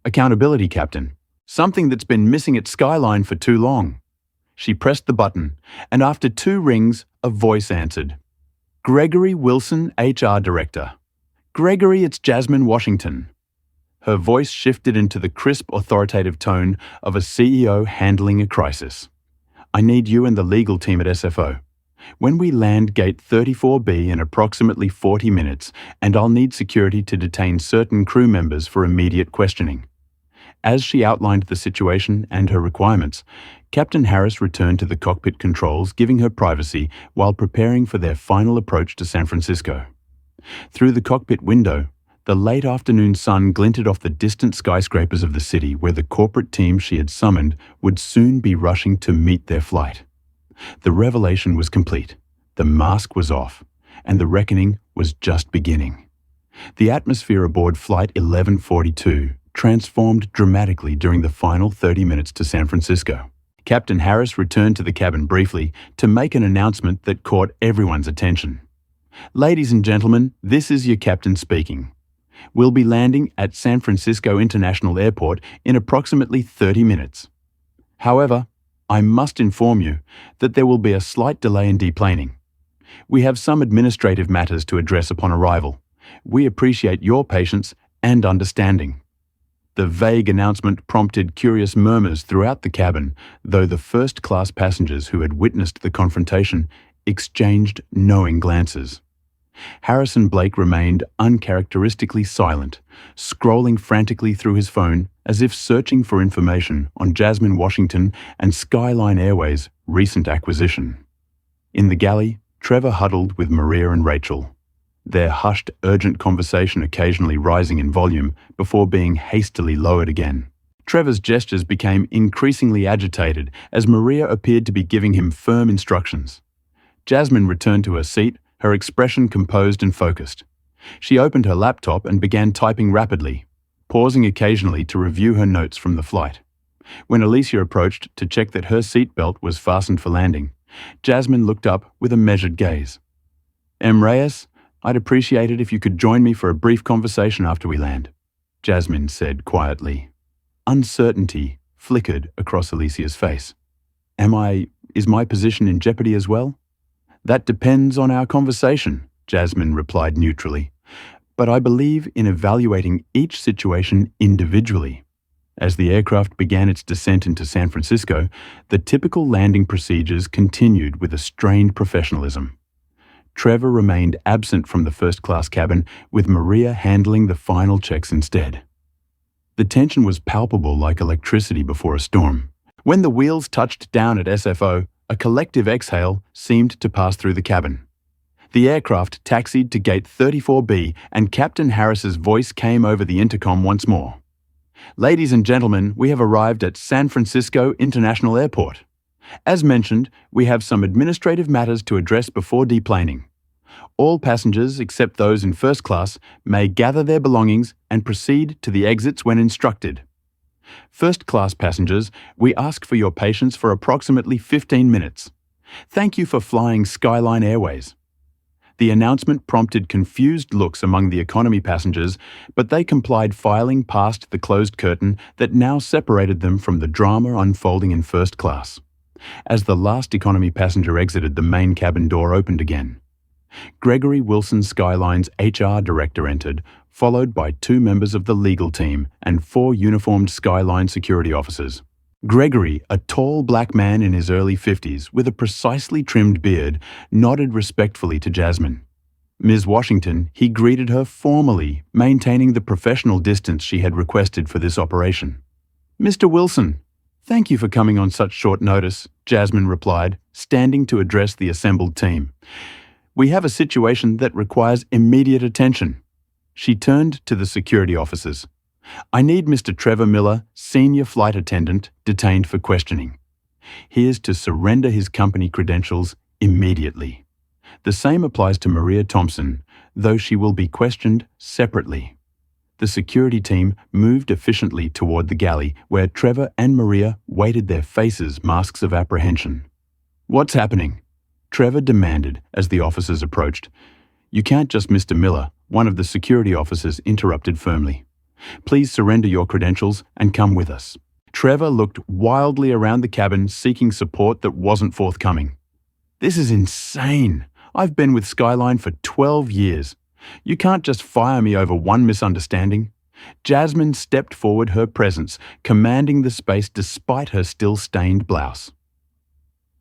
Speaker 1: "Accountability, Captain. Something that's been missing at Skyline for too long." She pressed the button, and after 2 rings, a voice answered. "Gregory Wilson, HR Director." "Gregory, it's Jasmine Washington." Her voice shifted into the crisp, authoritative tone of a CEO handling a crisis. "I need you and the legal team at SFO. When we land Gate 34B in approximately 40 minutes, and I'll need security to detain certain crew members for immediate questioning." As she outlined the situation and her requirements, Captain Harris returned to the cockpit controls, giving her privacy while preparing for their final approach to San Francisco. Through the cockpit window, the late afternoon sun glinted off the distant skyscrapers of the city where the corporate team she had summoned would soon be rushing to meet their flight. The revelation was complete, the mask was off, and the reckoning was just beginning. The atmosphere aboard Flight 1142 transformed dramatically during the final 30 minutes to San Francisco. Captain Harris returned to the cabin briefly to make an announcement that caught everyone's attention. "Ladies and gentlemen, this is your captain speaking. We'll be landing at San Francisco International Airport in approximately 30 minutes. However, I must inform you that there will be a slight delay in deplaning. We have some administrative matters to address upon arrival. We appreciate your patience and understanding." The vague announcement prompted curious murmurs throughout the cabin, though the first-class passengers who had witnessed the confrontation exchanged knowing glances. Harrison Blake remained uncharacteristically silent, scrolling frantically through his phone as if searching for information on Jasmine Washington and Skyline Airways' recent acquisition. In the galley, Trevor huddled with Maria and Rachel, their hushed, urgent conversation occasionally rising in volume before being hastily lowered again. Trevor's gestures became increasingly agitated as Maria appeared to be giving him firm instructions. Jasmine returned to her seat, her expression composed and focused. She opened her laptop and began typing rapidly, pausing occasionally to review her notes from the flight. When Alicia approached to check that her seatbelt was fastened for landing, Jasmine looked up with a measured gaze. "M. Reyes, I'd appreciate it if you could join me for a brief conversation after we land," Jasmine said quietly. Uncertainty flickered across Alicia's face. Is my position in jeopardy as well?" "That depends on our conversation," Jasmine replied neutrally. "But I believe in evaluating each situation individually." As the aircraft began its descent into San Francisco, the typical landing procedures continued with a strained professionalism. Trevor remained absent from the first-class cabin, with Maria handling the final checks instead. The tension was palpable like electricity before a storm. When the wheels touched down at SFO, a collective exhale seemed to pass through the cabin. The aircraft taxied to gate 34B and Captain Harris's voice came over the intercom once more. "Ladies and gentlemen, we have arrived at San Francisco International Airport. As mentioned, we have some administrative matters to address before deplaning. All passengers, except those in first class, may gather their belongings and proceed to the exits when instructed. First-class passengers, we ask for your patience for approximately 15 minutes. Thank you for flying Skyline Airways." The announcement prompted confused looks among the economy passengers, but they complied, filing past the closed curtain that now separated them from the drama unfolding in first class. As the last economy passenger exited, the main cabin door opened again. Gregory Wilson, Skyline's HR director, entered, followed by 2 members of the legal team and 4 uniformed Skyline security officers. Gregory, a tall black man in his early 50s with a precisely trimmed beard, nodded respectfully to Jasmine. Ms. Washington, he greeted her formally, maintaining the professional distance she had requested for this operation. "Mr. Wilson, thank you for coming on such short notice," Jasmine replied, standing to address the assembled team. "We have a situation that requires immediate attention." She turned to the security officers. "I need Mr. Trevor Miller, senior flight attendant, detained for questioning. He is to surrender his company credentials immediately. The same applies to Maria Thompson, though she will be questioned separately." The security team moved efficiently toward the galley, where Trevor and Maria waited, their faces masks of apprehension. "What's happening?" Trevor demanded as the officers approached. "You can't just, Mr. Miller," one of the security officers interrupted firmly. "Please surrender your credentials and come with us." Trevor looked wildly around the cabin, seeking support that wasn't forthcoming. "This is insane. I've been with Skyline for 12 years. You can't just fire me over one misunderstanding." Jasmine stepped forward, her presence commanding the space despite her still stained blouse.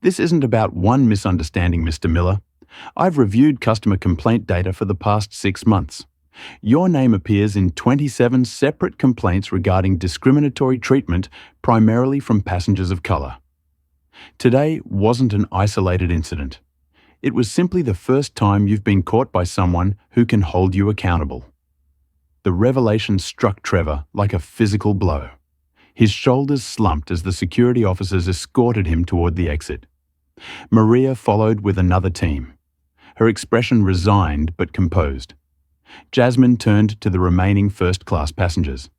Speaker 1: "This isn't about one misunderstanding, Mr. Miller. I've reviewed customer complaint data for the past 6 months. Your name appears in 27 separate complaints regarding discriminatory treatment, primarily from passengers of color. Today wasn't an isolated incident. It was simply the first time you've been caught by someone who can hold you accountable." The revelation struck Trevor like a physical blow. His shoulders slumped as the security officers escorted him toward the exit. Maria followed with another team, her expression resigned but composed. Jasmine turned to the remaining first-class passengers.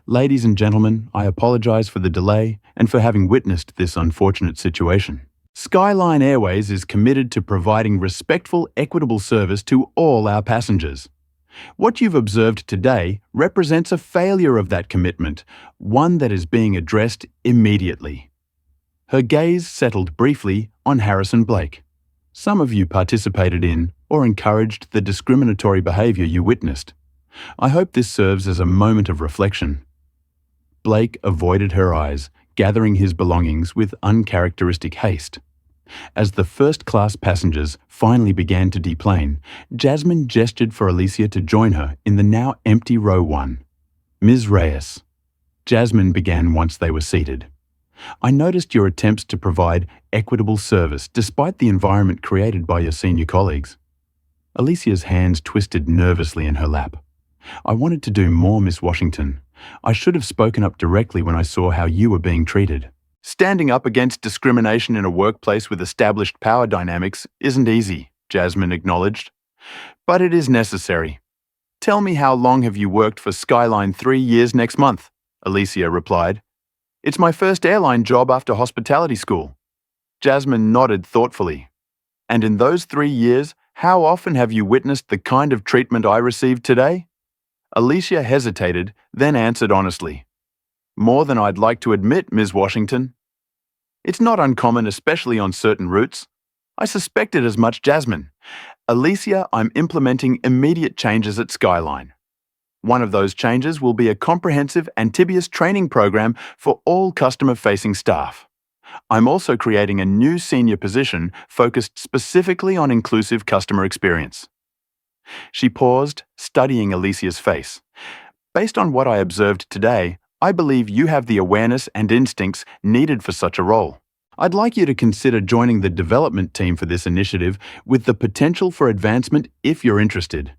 Speaker 1: Ladies and gentlemen, I apologize for the delay and for having witnessed this unfortunate situation. Skyline Airways is committed to providing respectful, equitable service to all our passengers. What you've observed today represents a failure of that commitment, one that is being addressed immediately. Her gaze settled briefly on Harrison Blake. Some of you participated in or encouraged the discriminatory behavior you witnessed. I hope this serves as a moment of reflection. Blake avoided her eyes, gathering his belongings with uncharacteristic haste. As the first-class passengers finally began to deplane, Jasmine gestured for Alicia to join her in the now empty row 1. Ms. Reyes. Jasmine began once they were seated. I noticed your attempts to provide equitable service despite the environment created by your senior colleagues. Alicia's hands twisted nervously in her lap. I wanted to do more, Miss Washington. I should have spoken up directly when I saw how you were being treated. Standing up against discrimination in a workplace with established power dynamics isn't easy, Jasmine acknowledged. But it is necessary. Tell me, how long have you worked for Skyline? 3 years next month, Alicia replied. It's my first airline job after hospitality school. Jasmine nodded thoughtfully. And in those 3 years, how often have you witnessed the kind of treatment I received today? Alicia hesitated, then answered honestly. More than I'd like to admit, Ms. Washington. It's not uncommon, especially on certain routes. I suspected as much, Jasmine. Alicia, I'm implementing immediate changes at Skyline. One of those changes will be a comprehensive Antibious training program for all customer-facing staff. I'm also creating a new senior position focused specifically on inclusive customer experience. She paused, studying Alicia's face. Based on what I observed today, I believe you have the awareness and instincts needed for such a role. I'd like you to consider joining the development team for this initiative with the potential for advancement if you're interested.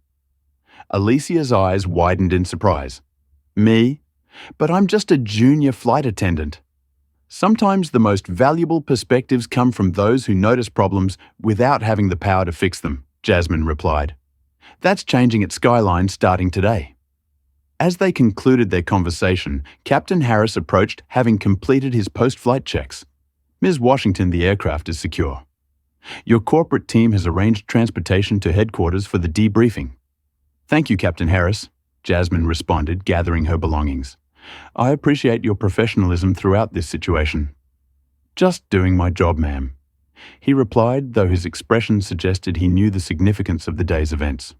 Speaker 1: Alicia's eyes widened in surprise. Me? But I'm just a junior flight attendant. Sometimes the most valuable perspectives come from those who notice problems without having the power to fix them, Jasmine replied. That's changing at Skyline starting today. As they concluded their conversation, Captain Harris approached, having completed his post-flight checks. Ms. Washington, the aircraft is secure. Your corporate team has arranged transportation to headquarters for the debriefing. Thank you, Captain Harris, Jasmine responded, gathering her belongings. I appreciate your professionalism throughout this situation. Just doing my job, ma'am, he replied, though his expression suggested he knew the significance of the day's events.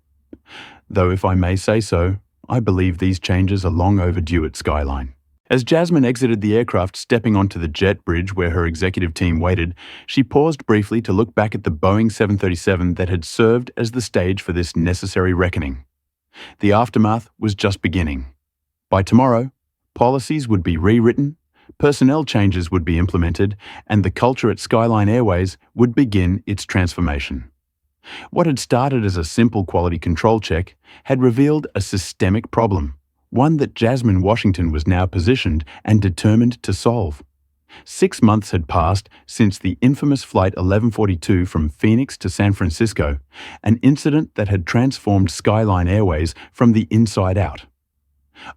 Speaker 1: Though, if I may say so, I believe these changes are long overdue at Skyline. As Jasmine exited the aircraft, stepping onto the jet bridge where her executive team waited, she paused briefly to look back at the Boeing 737 that had served as the stage for this necessary reckoning. The aftermath was just beginning. By tomorrow, policies would be rewritten, personnel changes would be implemented, and the culture at Skyline Airways would begin its transformation. What had started as a simple quality control check had revealed a systemic problem, one that Jasmine Washington was now positioned and determined to solve. 6 months had passed since the infamous Flight 1142 from Phoenix to San Francisco, an incident that had transformed Skyline Airways from the inside out.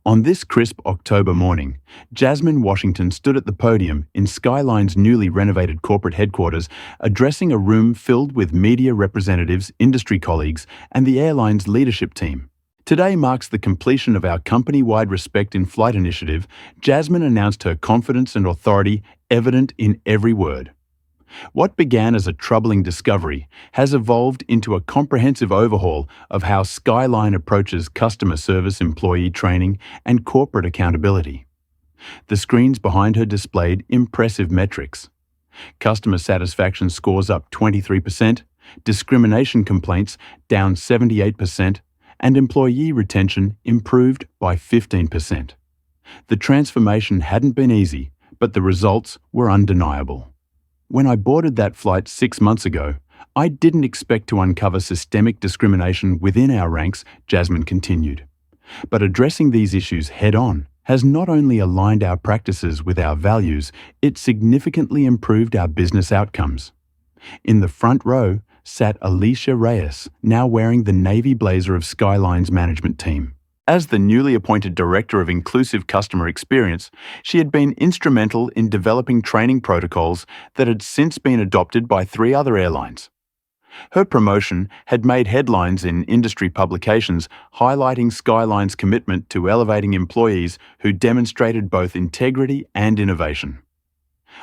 Speaker 1: On this crisp October morning, Jasmine Washington stood at the podium in Skyline's newly renovated corporate headquarters, addressing a room filled with media representatives, industry colleagues, and the airline's leadership team. Today marks the completion of our company-wide Respect in Flight initiative. Jasmine announced her confidence and authority evident in every word. What began as a troubling discovery has evolved into a comprehensive overhaul of how Skyline approaches customer service, employee training, and corporate accountability. The screens behind her displayed impressive metrics. Customer satisfaction scores up 23%, discrimination complaints down 78%, and employee retention improved by 15%. The transformation hadn't been easy, but the results were undeniable. When I boarded that flight 6 months ago, I didn't expect to uncover systemic discrimination within our ranks, Jasmine continued. But addressing these issues head-on has not only aligned our practices with our values, it significantly improved our business outcomes. In the front row sat Alicia Reyes, now wearing the navy blazer of Skyline's management team. As the newly appointed Director of Inclusive Customer Experience, she had been instrumental in developing training protocols that had since been adopted by 3 other airlines. Her promotion had made headlines in industry publications highlighting Skyline's commitment to elevating employees who demonstrated both integrity and innovation.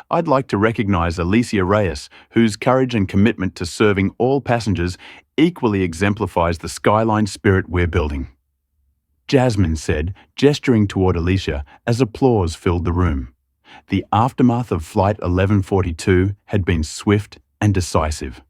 Speaker 1: I'd like to recognise Alicia Reyes, whose courage and commitment to serving all passengers equally exemplifies the Skyline spirit we're building. Jasmine said, gesturing toward Alicia as applause filled the room. The aftermath of Flight 1142 had been swift and decisive.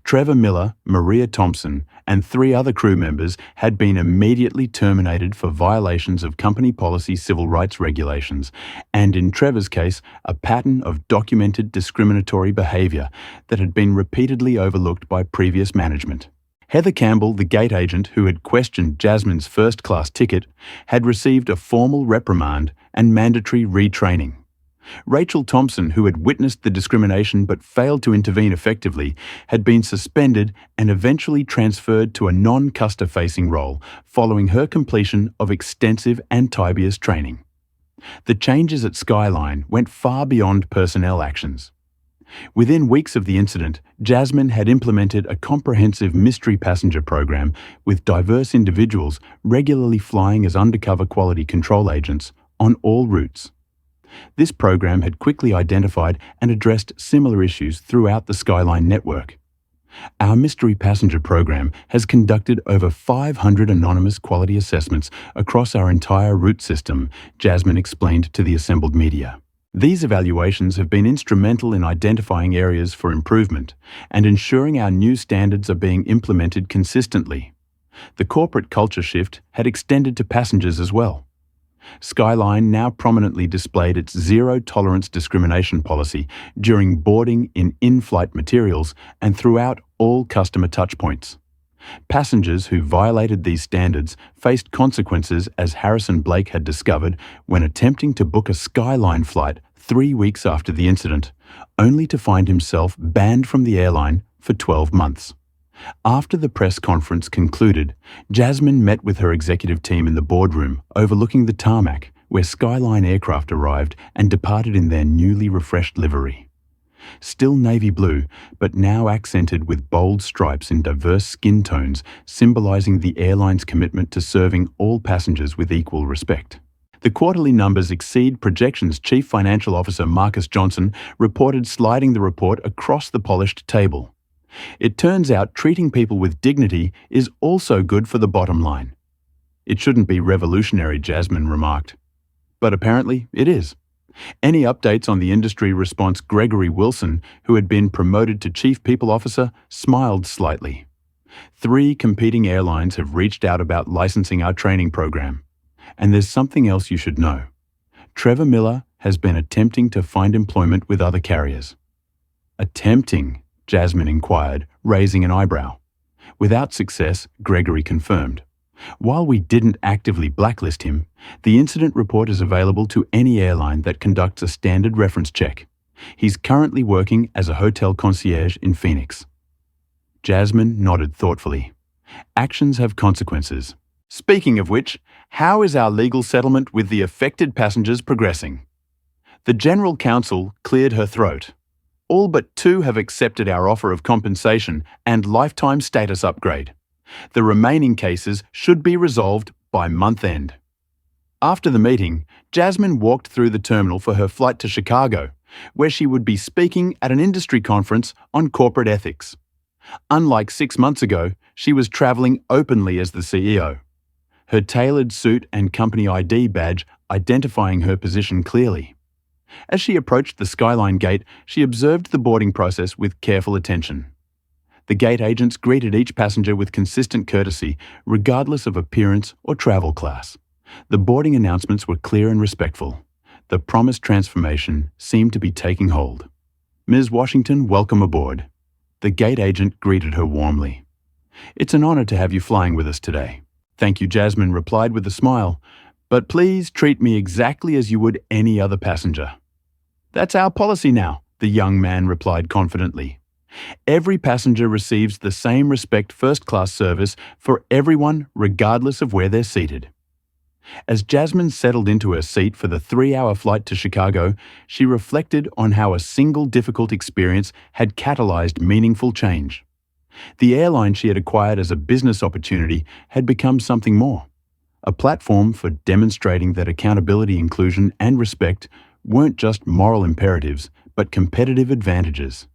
Speaker 1: Trevor Miller, Maria Thompson, and 3 other crew members had been immediately terminated for violations of company policy civil rights regulations, and in Trevor's case, a pattern of documented discriminatory behaviour that had been repeatedly overlooked by previous management. Heather Campbell, the gate agent who had questioned Jasmine's first-class ticket, had received a formal reprimand and mandatory retraining. Rachel Thompson, who had witnessed the discrimination but failed to intervene effectively, had been suspended and eventually transferred to a non-customer-facing role following her completion of extensive anti-bias training. The changes at Skyline went far beyond personnel actions. Within weeks of the incident, Jasmine had implemented a comprehensive mystery passenger program with diverse individuals regularly flying as undercover quality control agents on all routes. This program had quickly identified and addressed similar issues throughout the Skyline network. Our mystery passenger program has conducted over 500 anonymous quality assessments across our entire route system, Jasmine explained to the assembled media. These evaluations have been instrumental in identifying areas for improvement and ensuring our new standards are being implemented consistently. The corporate culture shift had extended to passengers as well. Skyline now prominently displayed its zero-tolerance discrimination policy during boarding in in-flight materials and throughout all customer touchpoints. Passengers who violated these standards faced consequences, as Harrison Blake had discovered when attempting to book a Skyline flight 3 weeks after the incident, only to find himself banned from the airline for 12 months. After the press conference concluded, Jasmine met with her executive team in the boardroom overlooking the tarmac, where Skyline aircraft arrived and departed in their newly refreshed livery. Still navy blue, but now accented with bold stripes in diverse skin tones, symbolizing the airline's commitment to serving all passengers with equal respect. The quarterly numbers exceed projections. Chief Financial Officer Marcus Johnson reported, sliding the report across the polished table. It turns out treating people with dignity is also good for the bottom line. It shouldn't be revolutionary, Jasmine remarked. But apparently it is. Any updates on the industry response? Gregory Wilson, who had been promoted to Chief People Officer, smiled slightly. 3 competing airlines have reached out about licensing our training program. And there's something else you should know. Trevor Miller has been attempting to find employment with other carriers. Attempting? Jasmine inquired, raising an eyebrow. Without success, Gregory confirmed. While we didn't actively blacklist him, the incident report is available to any airline that conducts a standard reference check. He's currently working as a hotel concierge in Phoenix. Jasmine nodded thoughtfully. Actions have consequences. Speaking of which, how is our legal settlement with the affected passengers progressing? The General Counsel cleared her throat. All but 2 have accepted our offer of compensation and lifetime status upgrade. The remaining cases should be resolved by month end. After the meeting, Jasmine walked through the terminal for her flight to Chicago, where she would be speaking at an industry conference on corporate ethics. Unlike 6 months ago, she was traveling openly as the CEO. Her tailored suit and company ID badge identifying her position clearly. As she approached the Skyline gate, she observed the boarding process with careful attention. The gate agents greeted each passenger with consistent courtesy, regardless of appearance or travel class. The boarding announcements were clear and respectful. The promised transformation seemed to be taking hold. Ms. Washington, welcome aboard. The gate agent greeted her warmly. It's an honor to have you flying with us today. Thank you, Jasmine replied with a smile. But please treat me exactly as you would any other passenger. That's our policy now, the young man replied confidently. Every passenger receives the same respect first-class service for everyone regardless of where they're seated. As Jasmine settled into her seat for the 3-hour flight to Chicago, she reflected on how a single difficult experience had catalyzed meaningful change. The airline she had acquired as a business opportunity had become something more, a platform for demonstrating that accountability, inclusion, and respect weren't just moral imperatives, but competitive advantages.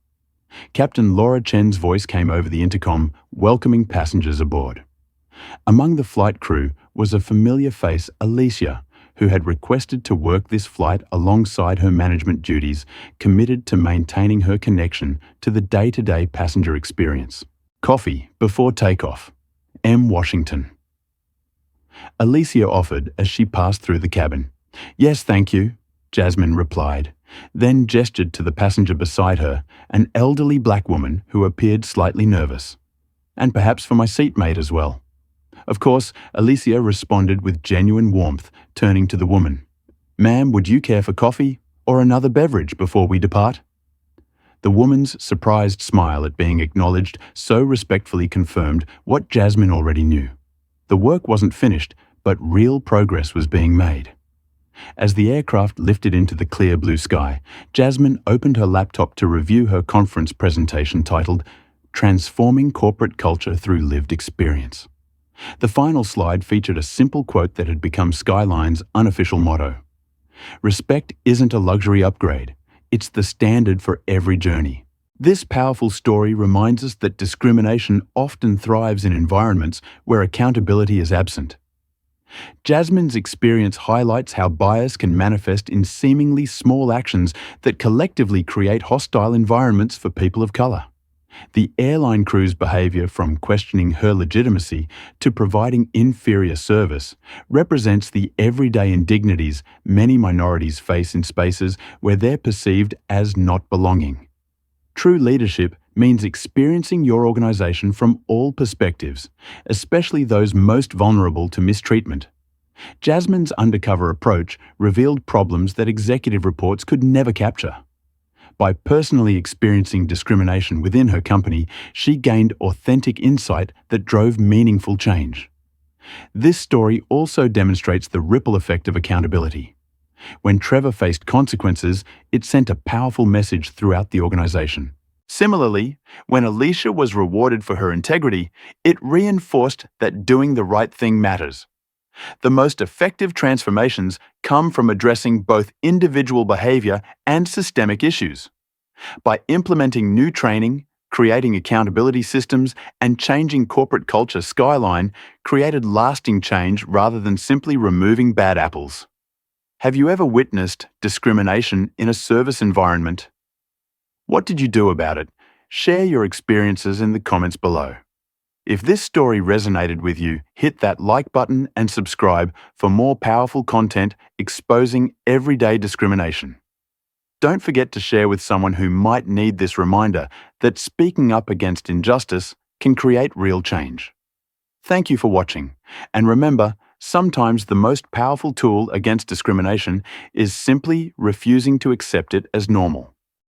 Speaker 1: Captain Laura Chen's voice came over the intercom, welcoming passengers aboard. Among the flight crew was a familiar face, Alicia, who had requested to work this flight alongside her management duties, committed to maintaining her connection to the day-to-day passenger experience. Coffee before takeoff. M. Washington. Alicia offered as she passed through the cabin. "Yes, thank you," Jasmine replied, then gestured to the passenger beside her, an elderly black woman who appeared slightly nervous. "And perhaps for my seatmate as well." Of course, Alicia responded with genuine warmth, turning to the woman. "Ma'am, would you care for coffee or another beverage before we depart?" The woman's surprised smile at being acknowledged so respectfully confirmed what Jasmine already knew. The work wasn't finished, but real progress was being made. As the aircraft lifted into the clear blue sky, Jasmine opened her laptop to review her conference presentation titled "Transforming Corporate Culture Through Lived Experience." The final slide featured a simple quote that had become Skyline's unofficial motto. "Respect isn't a luxury upgrade, it's the standard for every journey." This powerful story reminds us that discrimination often thrives in environments where accountability is absent. Jasmine's experience highlights how bias can manifest in seemingly small actions that collectively create hostile environments for people of color. The airline crew's behavior, from questioning her legitimacy to providing inferior service, represents the everyday indignities many minorities face in spaces where they're perceived as not belonging. True leadership means experiencing your organization from all perspectives, especially those most vulnerable to mistreatment. Jasmine's undercover approach revealed problems that executive reports could never capture. By personally experiencing discrimination within her company, she gained authentic insight that drove meaningful change. This story also demonstrates the ripple effect of accountability. When Trevor faced consequences, it sent a powerful message throughout the organization. Similarly, when Alicia was rewarded for her integrity, it reinforced that doing the right thing matters. The most effective transformations come from addressing both individual behavior and systemic issues. By implementing new training, creating accountability systems, and changing corporate culture, Skyline created lasting change rather than simply removing bad apples. Have you ever witnessed discrimination in a service environment? What did you do about it? Share your experiences in the comments below. If this story resonated with you, hit that like button and subscribe for more powerful content exposing everyday discrimination. Don't forget to share with someone who might need this reminder that speaking up against injustice can create real change. Thank you for watching, and remember, sometimes the most powerful tool against discrimination is simply refusing to accept it as normal.